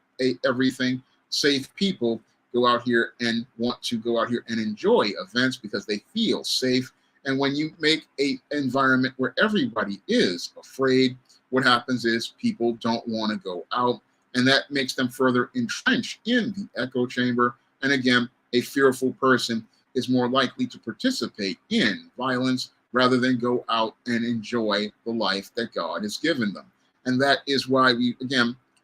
Speaker 1: everything. Safe people go out here and want to go out here and enjoy events because they feel safe. And when you make an environment where everybody is afraid, what happens is people don't want to go out, and that makes them further entrenched in the echo chamber. And again, a fearful person is more likely to participate in violence rather than go out and enjoy the life that God has given them. And that is why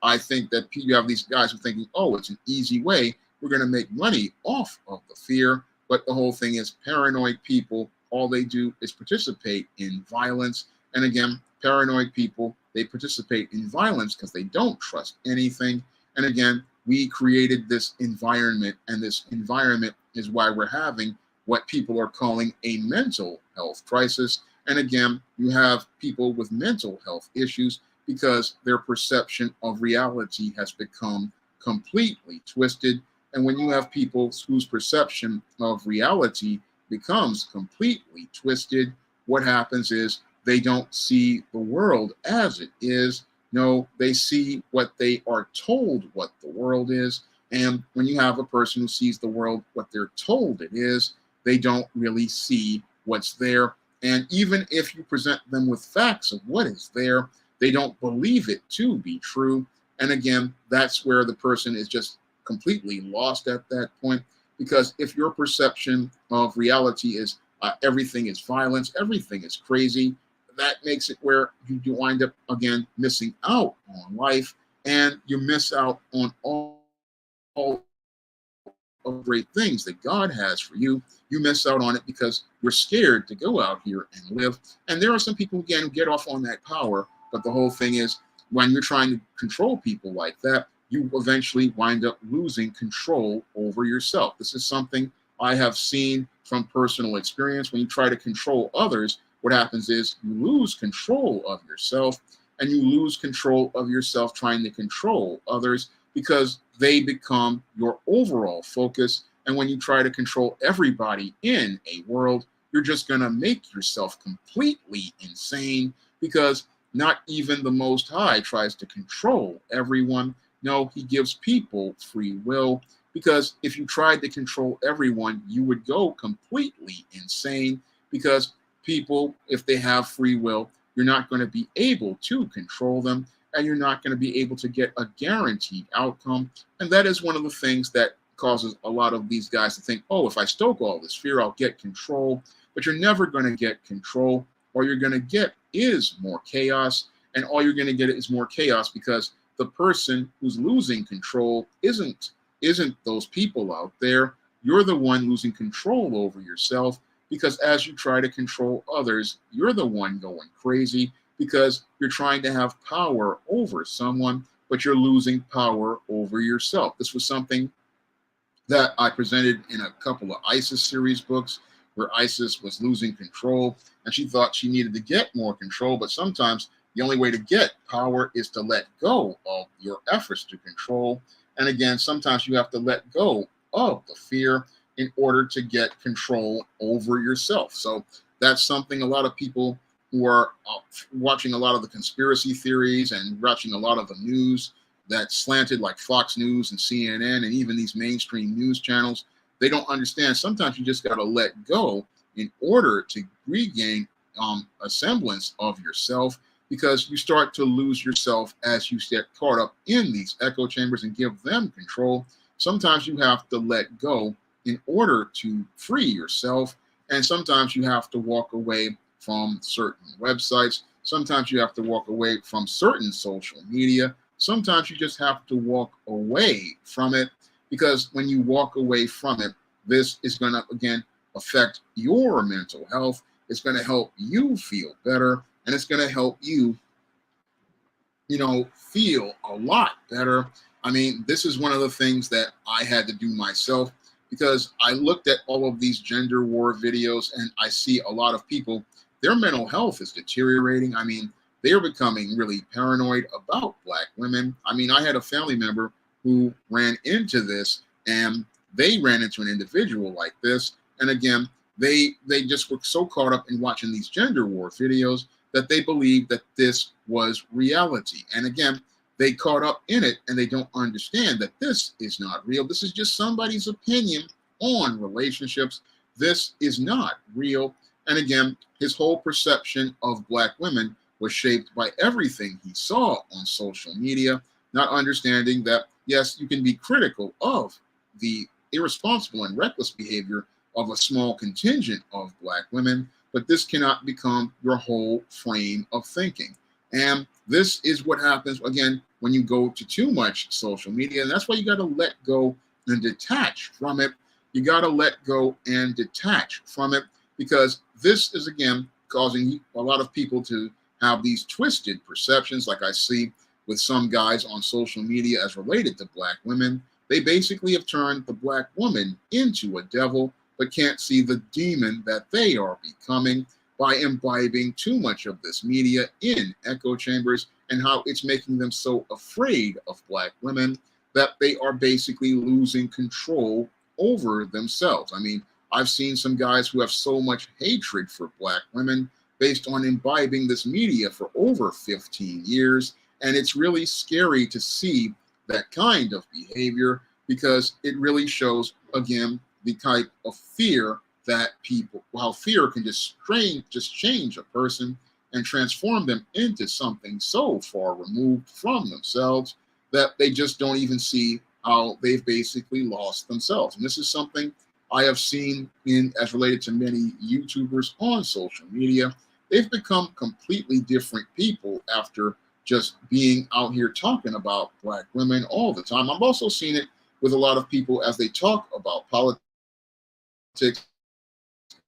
Speaker 1: I think that you have these guys who are thinking, oh, it's an easy way. We're going to make money off of the fear. But the whole thing is paranoid people. All they do is participate in violence. And again, paranoid people, they participate in violence because they don't trust anything. And again, we created this environment, and this environment is why we're having what people are calling a mental health crisis. And again, you have people with mental health issues because their perception of reality has become completely twisted. And when you have people whose perception of reality becomes completely twisted, what happens is they don't see the world as it is. No, they see what they are told what the world is. And when you have a person who sees the world what they're told it is, they don't really see what's there. And even if you present them with facts of what is there, they don't believe it to be true. And again, that's where the person is just completely lost at that point. Because if your perception of reality is everything is violence, everything is crazy, that makes it where you wind up again missing out on life, and you miss out on all of great things that God has for you. You miss out on it because you're scared to go out here and live. And there are some people, again, who get off on that power. But the whole thing is, when you're trying to control people like that, you eventually wind up losing control over yourself. This is something I have seen from personal experience. When you try to control others, what happens is you lose control of yourself, and you lose control of yourself trying to control others, because they become your overall focus. And when you try to control everybody in a world, you're just going to make yourself completely insane, because not even the Most High tries to control everyone. No, he gives people free will, because if you tried to control everyone, you would go completely insane, because people, if they have free will, you're not going to be able to control them, and you're not going to be able to get a guaranteed outcome. And that is one of the things that causes a lot of these guys to think, oh, if I stoke all this fear, I'll get control. But you're never going to get control. All you're going to get is more chaos. And all you're going to get is more chaos, because the person who's losing control isn't those people out there. You're the one losing control over yourself, because as you try to control others, you're the one going crazy, because you're trying to have power over someone, but you're losing power over yourself. This was something that I presented in a couple of ISIS series books, where ISIS was losing control, and she thought she needed to get more control. But sometimes the only way to get power is to let go of your efforts to control. And again, sometimes you have to let go of the fear in order to get control over yourself. So that's something a lot of people who are watching a lot of the conspiracy theories and watching a lot of the news that's slanted, like Fox News and CNN and even these mainstream news channels, they don't understand. Sometimes you just got to let go in order to regain a semblance of yourself, because you start to lose yourself as you get caught up in these echo chambers and give them control. Sometimes you have to let go in order to free yourself. And sometimes you have to walk away from certain websites. Sometimes you have to walk away from certain social media. Sometimes you just have to walk away from it, because when you walk away from it, this is going to, again, affect your mental health. It's going to help you feel better, and it's going to help you, feel a lot better. I mean, this is one of the things that I had to do myself, because I looked at all of these gender war videos, and I see a lot of people, their mental health is deteriorating. I mean, they're becoming really paranoid about Black women. I mean, I had a family member who ran into this, and they ran into an individual like this. And again, they just were so caught up in watching these gender war videos that they believed that this was reality. And again, they caught up in it, and they don't understand that this is not real. This is just somebody's opinion on relationships. This is not real. And again, his whole perception of Black women was shaped by everything he saw on social media, not understanding that, yes, you can be critical of the irresponsible and reckless behavior of a small contingent of Black women, but this cannot become your whole frame of thinking. And this is what happens, again, when you go to too much social media. And that's why you got to let go and detach from it. You got to let go and detach from it, because this is, again, causing a lot of people to have these twisted perceptions, like I see with some guys on social media as related to Black women. They basically have turned the Black woman into a devil, but can't see the demon that they are becoming by imbibing too much of this media in echo chambers, and how it's making them so afraid of Black women that they are basically losing control over themselves. I mean, I've seen some guys who have so much hatred for Black women based on imbibing this media for over 15 years. And it's really scary to see that kind of behavior, because it really shows, again, the type of fear that people, how fear can just change a person and transform them into something so far removed from themselves that they just don't even see how they've basically lost themselves. And this is something I have seen in as related to many YouTubers on social media. They've become completely different people after just being out here talking about Black women all the time. I've also seen it with a lot of people as they talk about politics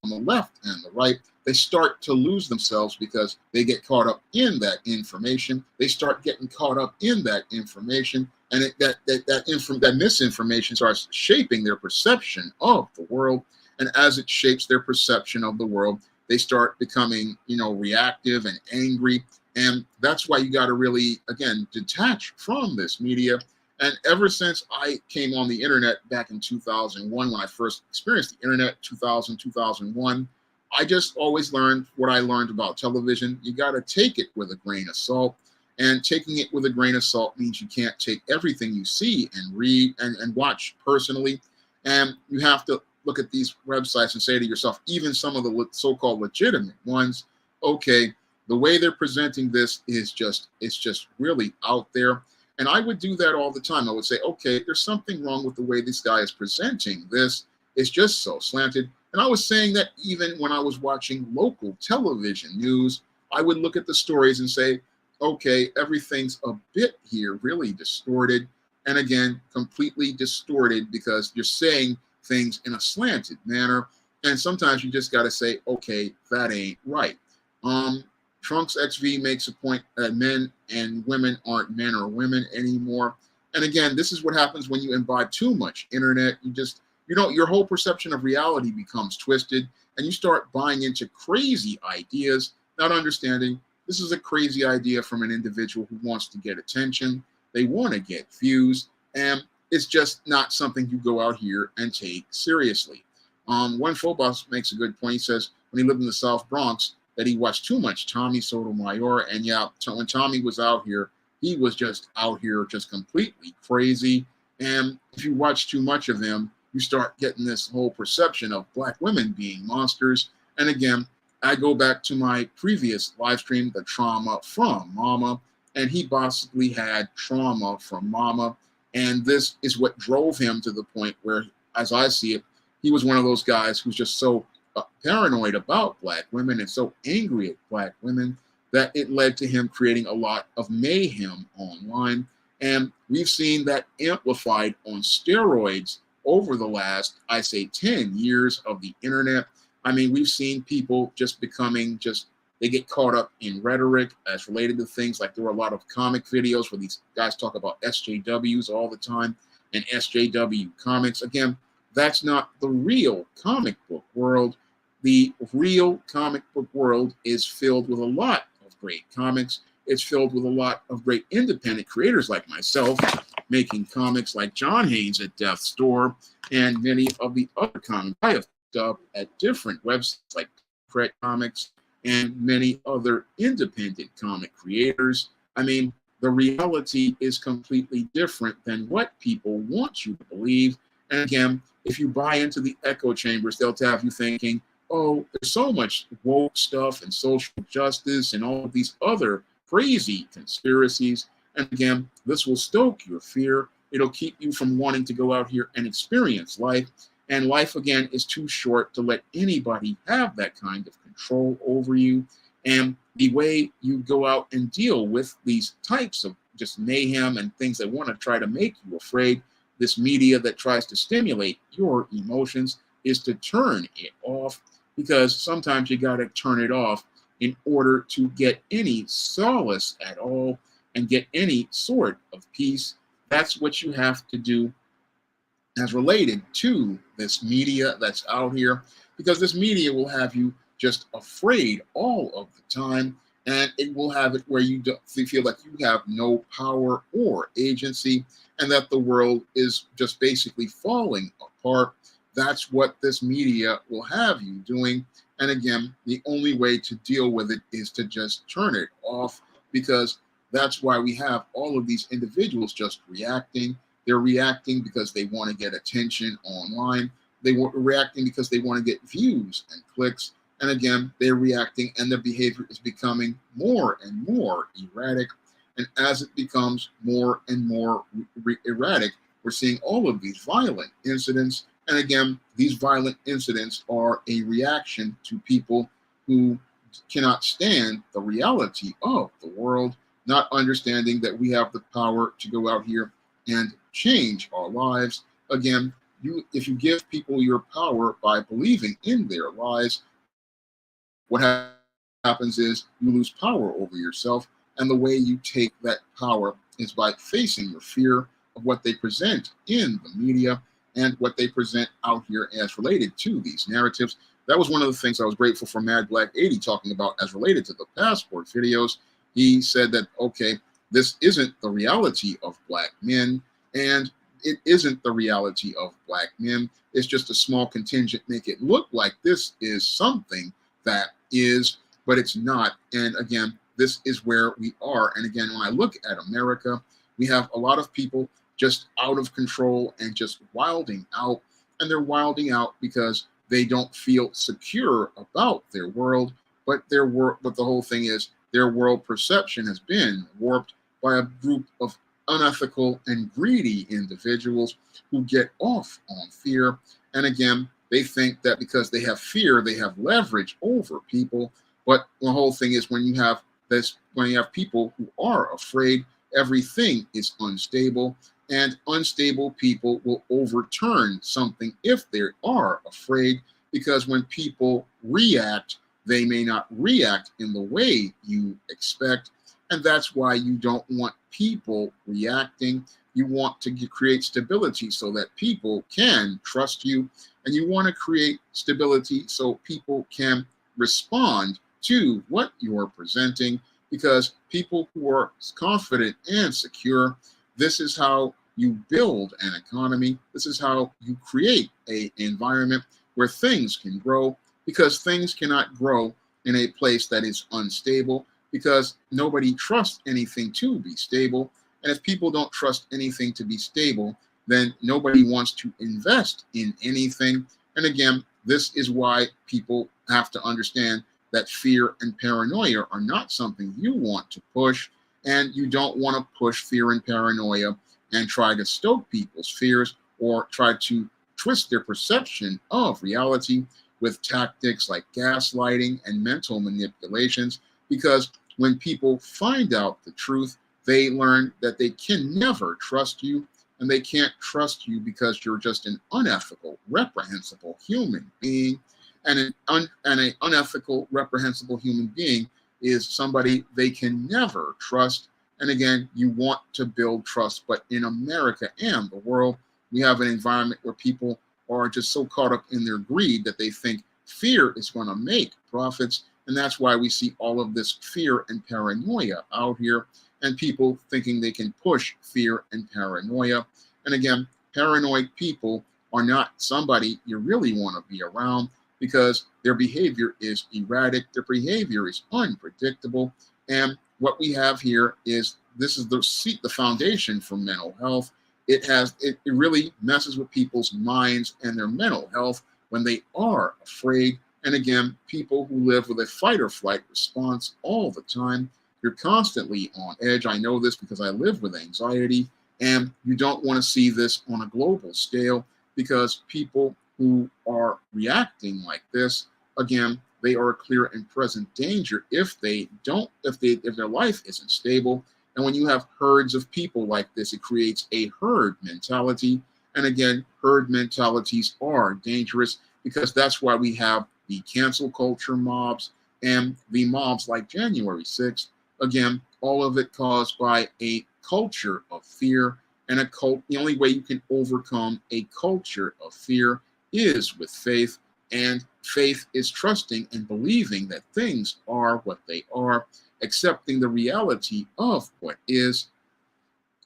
Speaker 1: on the left and the right. They start to lose themselves because they get caught up in that information. They start getting caught up in that information, and that misinformation starts shaping their perception of the world. And as it shapes their perception of the world, they start becoming, reactive and angry. And that's why you got to really, again, detach from this media. And ever since I came on the internet back in 2001, when I first experienced the internet, 2001, I just always learned what I learned about television. You got to take it with a grain of salt. And taking it with a grain of salt means you can't take everything you see and read and watch personally. And you have to look at these websites and say to yourself, even some of the so-called legitimate ones, okay, the way they're presenting this is it's just really out there. And I would do that all the time. I would say, okay, there's something wrong with the way this guy is presenting this. It's just so slanted. And I was saying that even when I was watching local television news, I would look at the stories and say, okay, everything's a bit here really distorted. And again, completely distorted because you're saying things in a slanted manner. And sometimes you just got to say, okay, that ain't right. Trunks XV makes a point that men and women aren't men or women anymore. And again, this is what happens when you imbibe too much internet. Your whole perception of reality becomes twisted, and you start buying into crazy ideas, not understanding this is a crazy idea from an individual who wants to get attention. They want to get views, and it's just not something you go out here and take seriously. One Phobos makes a good point. He says when he lived in the South Bronx, that he watched too much Tommy Sotomayor. And yeah, when Tommy was out here, he was just out here just completely crazy. And if you watch too much of him, you start getting this whole perception of Black women being monsters. And again, I go back to my previous live stream, The Trauma from Mama, and he possibly had trauma from Mama. And this is what drove him to the point where, as I see it, he was one of those guys who's just so paranoid about Black women and so angry at Black women that it led to him creating a lot of mayhem online. And we've seen that amplified on steroids over the last, I say, 10 years of the internet. I mean, we've seen people just becoming they get caught up in rhetoric as related to things like there were a lot of comic videos where these guys talk about SJWs all the time and SJW comics. Again, that's not the real comic book world. The real comic book world is filled with a lot of great comics. It's filled with a lot of great independent creators like myself, making comics like John Haynes at Death's Door and many of the other comics I have picked up at different websites like Credit Comics and many other independent comic creators. I mean, the reality is completely different than what people want you to believe. And again, if you buy into the echo chambers, they'll have you thinking, oh, there's so much woke stuff and social justice and all of these other crazy conspiracies. And again, this will stoke your fear. It'll keep you from wanting to go out here and experience life. And life, again, is too short to let anybody have that kind of control over you. And the way you go out and deal with these types of just mayhem and things that want to try to make you afraid, this media that tries to stimulate your emotions, is to turn it off, because sometimes you got to turn it off in order to get any solace at all and get any sort of peace. That's what you have to do as related to this media that's out here, because this media will have you just afraid all of the time, and it will have it where you feel like you have no power or agency and that the world is just basically falling apart. That's what this media will have you doing. And again, the only way to deal with it is to just turn it off, because that's why we have all of these individuals just reacting. They're reacting because they want to get attention online. They're reacting because they want to get views and clicks. And again, they're reacting and their behavior is becoming more and more erratic. And as it becomes more and more erratic, we're seeing all of these violent incidents. And again, these violent incidents are a reaction to people who cannot stand the reality of the world, not understanding that we have the power to go out here and change our lives. Again, if you give people your power by believing in their lies, what happens is you lose power over yourself. And the way you take that power is by facing your fear of what they present in the media and what they present out here as related to these narratives. That was one of the things I was grateful for Mad Black 80 talking about as related to the passport videos. He said that, okay, this isn't the reality of black men, and it isn't the reality of black men. It's just a small contingent make it look like this is something that is, but it's not. And again, this is where we are. And again, when I look at America, we have a lot of people just out of control and just wilding out. And they're wilding out because they don't feel secure about their world. But but the whole thing is their world perception has been warped by a group of unethical and greedy individuals who get off on fear. And again, they think that because they have fear, they have leverage over people. But the whole thing is when you have people who are afraid, everything is unstable, and unstable people will overturn something if they are afraid, because when people react, they may not react in the way you expect. And that's why you don't want people reacting. You want to create stability so that people can trust you. And you want to create stability so people can respond to what you're presenting, because people who are confident and secure, this is how you build an economy. This is how you create an environment where things can grow, because things cannot grow in a place that is unstable, because nobody trusts anything to be stable. And if people don't trust anything to be stable, then nobody wants to invest in anything. And again, this is why people have to understand that fear and paranoia are not something you want to push. And you don't want to push fear and paranoia and try to stoke people's fears or try to twist their perception of reality with tactics like gaslighting and mental manipulations. Because when people find out the truth, they learn that they can never trust you, and they can't trust you because you're just an unethical, reprehensible human being. And an unethical, reprehensible human being is somebody they can never trust. And again, you want to build trust, but in America and the world, we have an environment where people are just so caught up in their greed that they think fear is going to make profits. And that's why we see all of this fear and paranoia out here, and people thinking they can push fear and paranoia. And again, paranoid people are not somebody you really want to be around, because their behavior is erratic, their behavior is unpredictable. And what we have here is, this is the foundation for mental health. It really messes with people's minds and their mental health when they are afraid. And again, people who live with a fight or flight response all the time, you're constantly on edge. I know this because I live with anxiety, and you don't want to see this on a global scale, because people who are reacting like this, again, they are a clear and present danger if their life isn't stable. And when you have herds of people like this, it creates a herd mentality. And again, herd mentalities are dangerous, because that's why we have the cancel culture mobs and the mobs like January 6th. Again, all of it caused by a culture of fear. And the only way you can overcome a culture of fear is with faith. And faith is trusting and believing that things are what they are, accepting the reality of what is,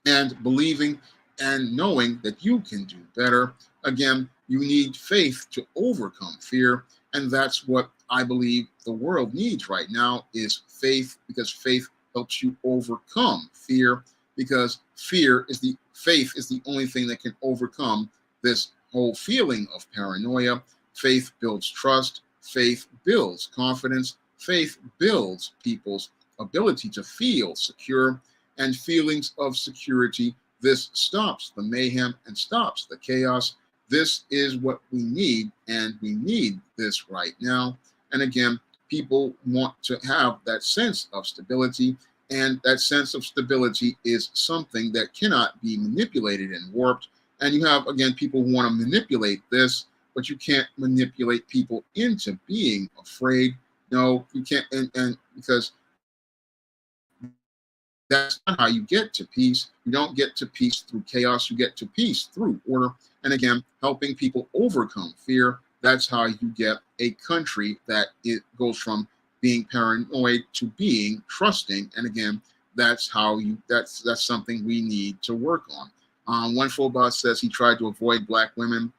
Speaker 1: and believing and knowing that you can do better. Again, you need faith to overcome fear. And that's what I believe the world needs right now, is faith, because faith helps you overcome fear, because faith is the only thing that can overcome this whole feeling of paranoia. Faith builds trust. Faith builds confidence. Faith builds people's ability to feel secure, and feelings of security this stops the mayhem and stops the chaos. This is what we need, and we need this right now. And again, people want to have that sense of stability, and that sense of stability is something that cannot be manipulated and warped. And you have, again, people who want to manipulate this, but you can't manipulate people into being afraid. No, you can't, and because that's not how you get to peace. You don't get to peace through chaos. You get to peace through order. And again, helping people overcome fear. That's how you get a country that it goes from being paranoid to being trusting. And again, that's how you. That's something we need to work on. One full boss says he tried to avoid black women.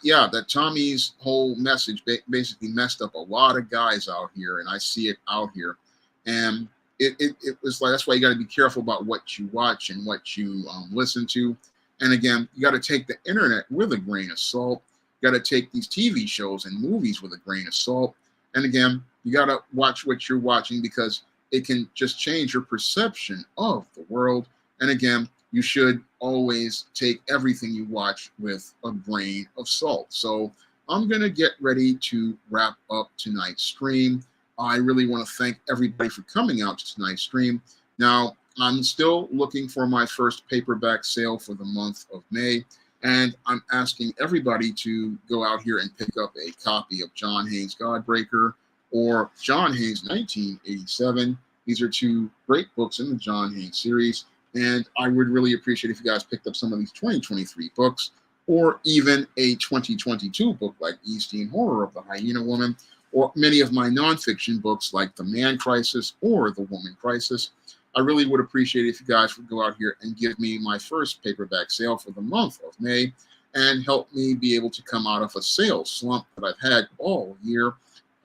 Speaker 1: Yeah, that Tommy's whole message basically messed up a lot of guys out here, and I see it out here. And it was like, that's why you got to be careful about what you watch and what you listen to. And again, you got to take the internet with a grain of salt. You got to take these TV shows and movies with a grain of salt. And again, you got to watch what you're watching, because it can just change your perception of the world. And again, you should always take everything you watch with a grain of salt. So I'm going to get ready to wrap up tonight's stream. I really want to thank everybody for coming out to tonight's stream. Now, I'm still looking for my first paperback sale for the month of May, and I'm asking everybody to go out here and pick up a copy of John Haynes' Godbreaker or John Haynes' 1987. These are two great books in the John Haynes series, and I would really appreciate if you guys picked up some of these 2023 books, or even a 2022 book like Eastern Horror of the Hyena Woman, or many of my nonfiction books like The Man Crisis or The Woman Crisis. I really would appreciate if you guys would go out here and give me my first paperback sale for the month of May, and help me be able to come out of a sales slump that I've had all year.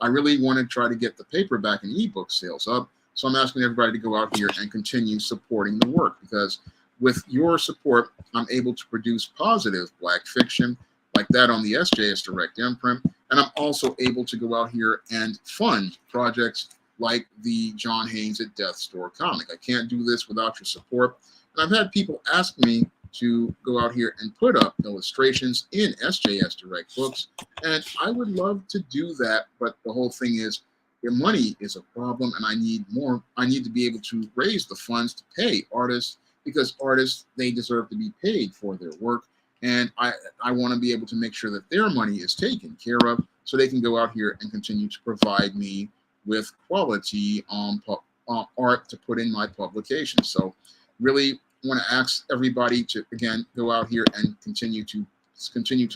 Speaker 1: I really want to try to get the paperback and ebook sales up. So I'm asking everybody to go out here and continue supporting the work, because with your support, I'm able to produce positive Black fiction like that on the SJS Direct imprint. And I'm also able to go out here and fund projects like the John Haynes at Death's Door comic. I can't do this without your support. And I've had people ask me to go out here and put up illustrations in SJS Direct books, and I would love to do that, but the whole thing is, your money is a problem, and I need more. I need to be able to raise the funds to pay artists, because artists, they deserve to be paid for their work, and I want to be able to make sure that their money is taken care of, so they can go out here and continue to provide me with quality art to put in my publications. So really want to ask everybody to, again, go out here and continue to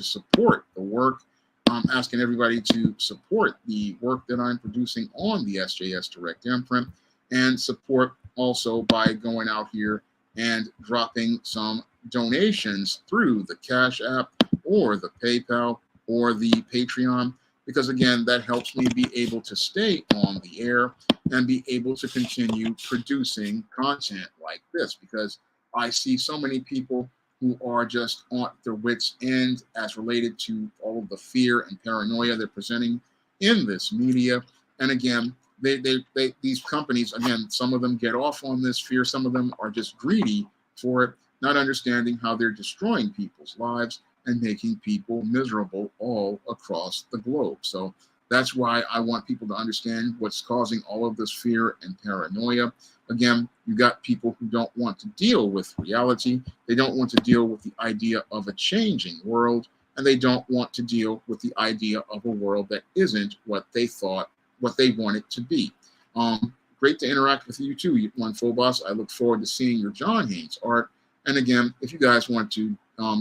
Speaker 1: support the work. I'm asking everybody to support the work that I'm producing on the SJS Direct imprint, and support also by going out here and dropping some donations through the Cash App or the PayPal or the Patreon, because again, that helps me be able to stay on the air and be able to continue producing content like this, because I see so many people who are just on their wits' end as related to all of the fear and paranoia they're presenting in this media. And again, these companies, again, some of them get off on this fear, some of them are just greedy for it, not understanding how they're destroying people's lives and making people miserable all across the globe. So that's why I want people to understand what's causing all of this fear and paranoia. Again, you got people who don't want to deal with reality. They don't want to deal with the idea of a changing world, and they don't want to deal with the idea of a world that isn't what they thought, what they want it to be. Great to interact with you too, One Full Boss. I look forward to seeing your John Haynes art. And again, if you guys want to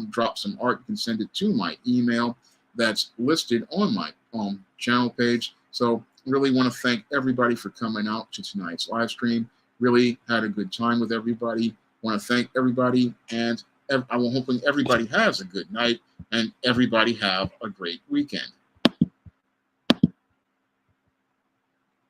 Speaker 1: drop some art, you can send it to my email that's listed on my channel page. So really want to thank everybody for coming out to tonight's live stream. Really had a good time with everybody. Want to thank everybody, and I'm hoping everybody has a good night and everybody have a great weekend.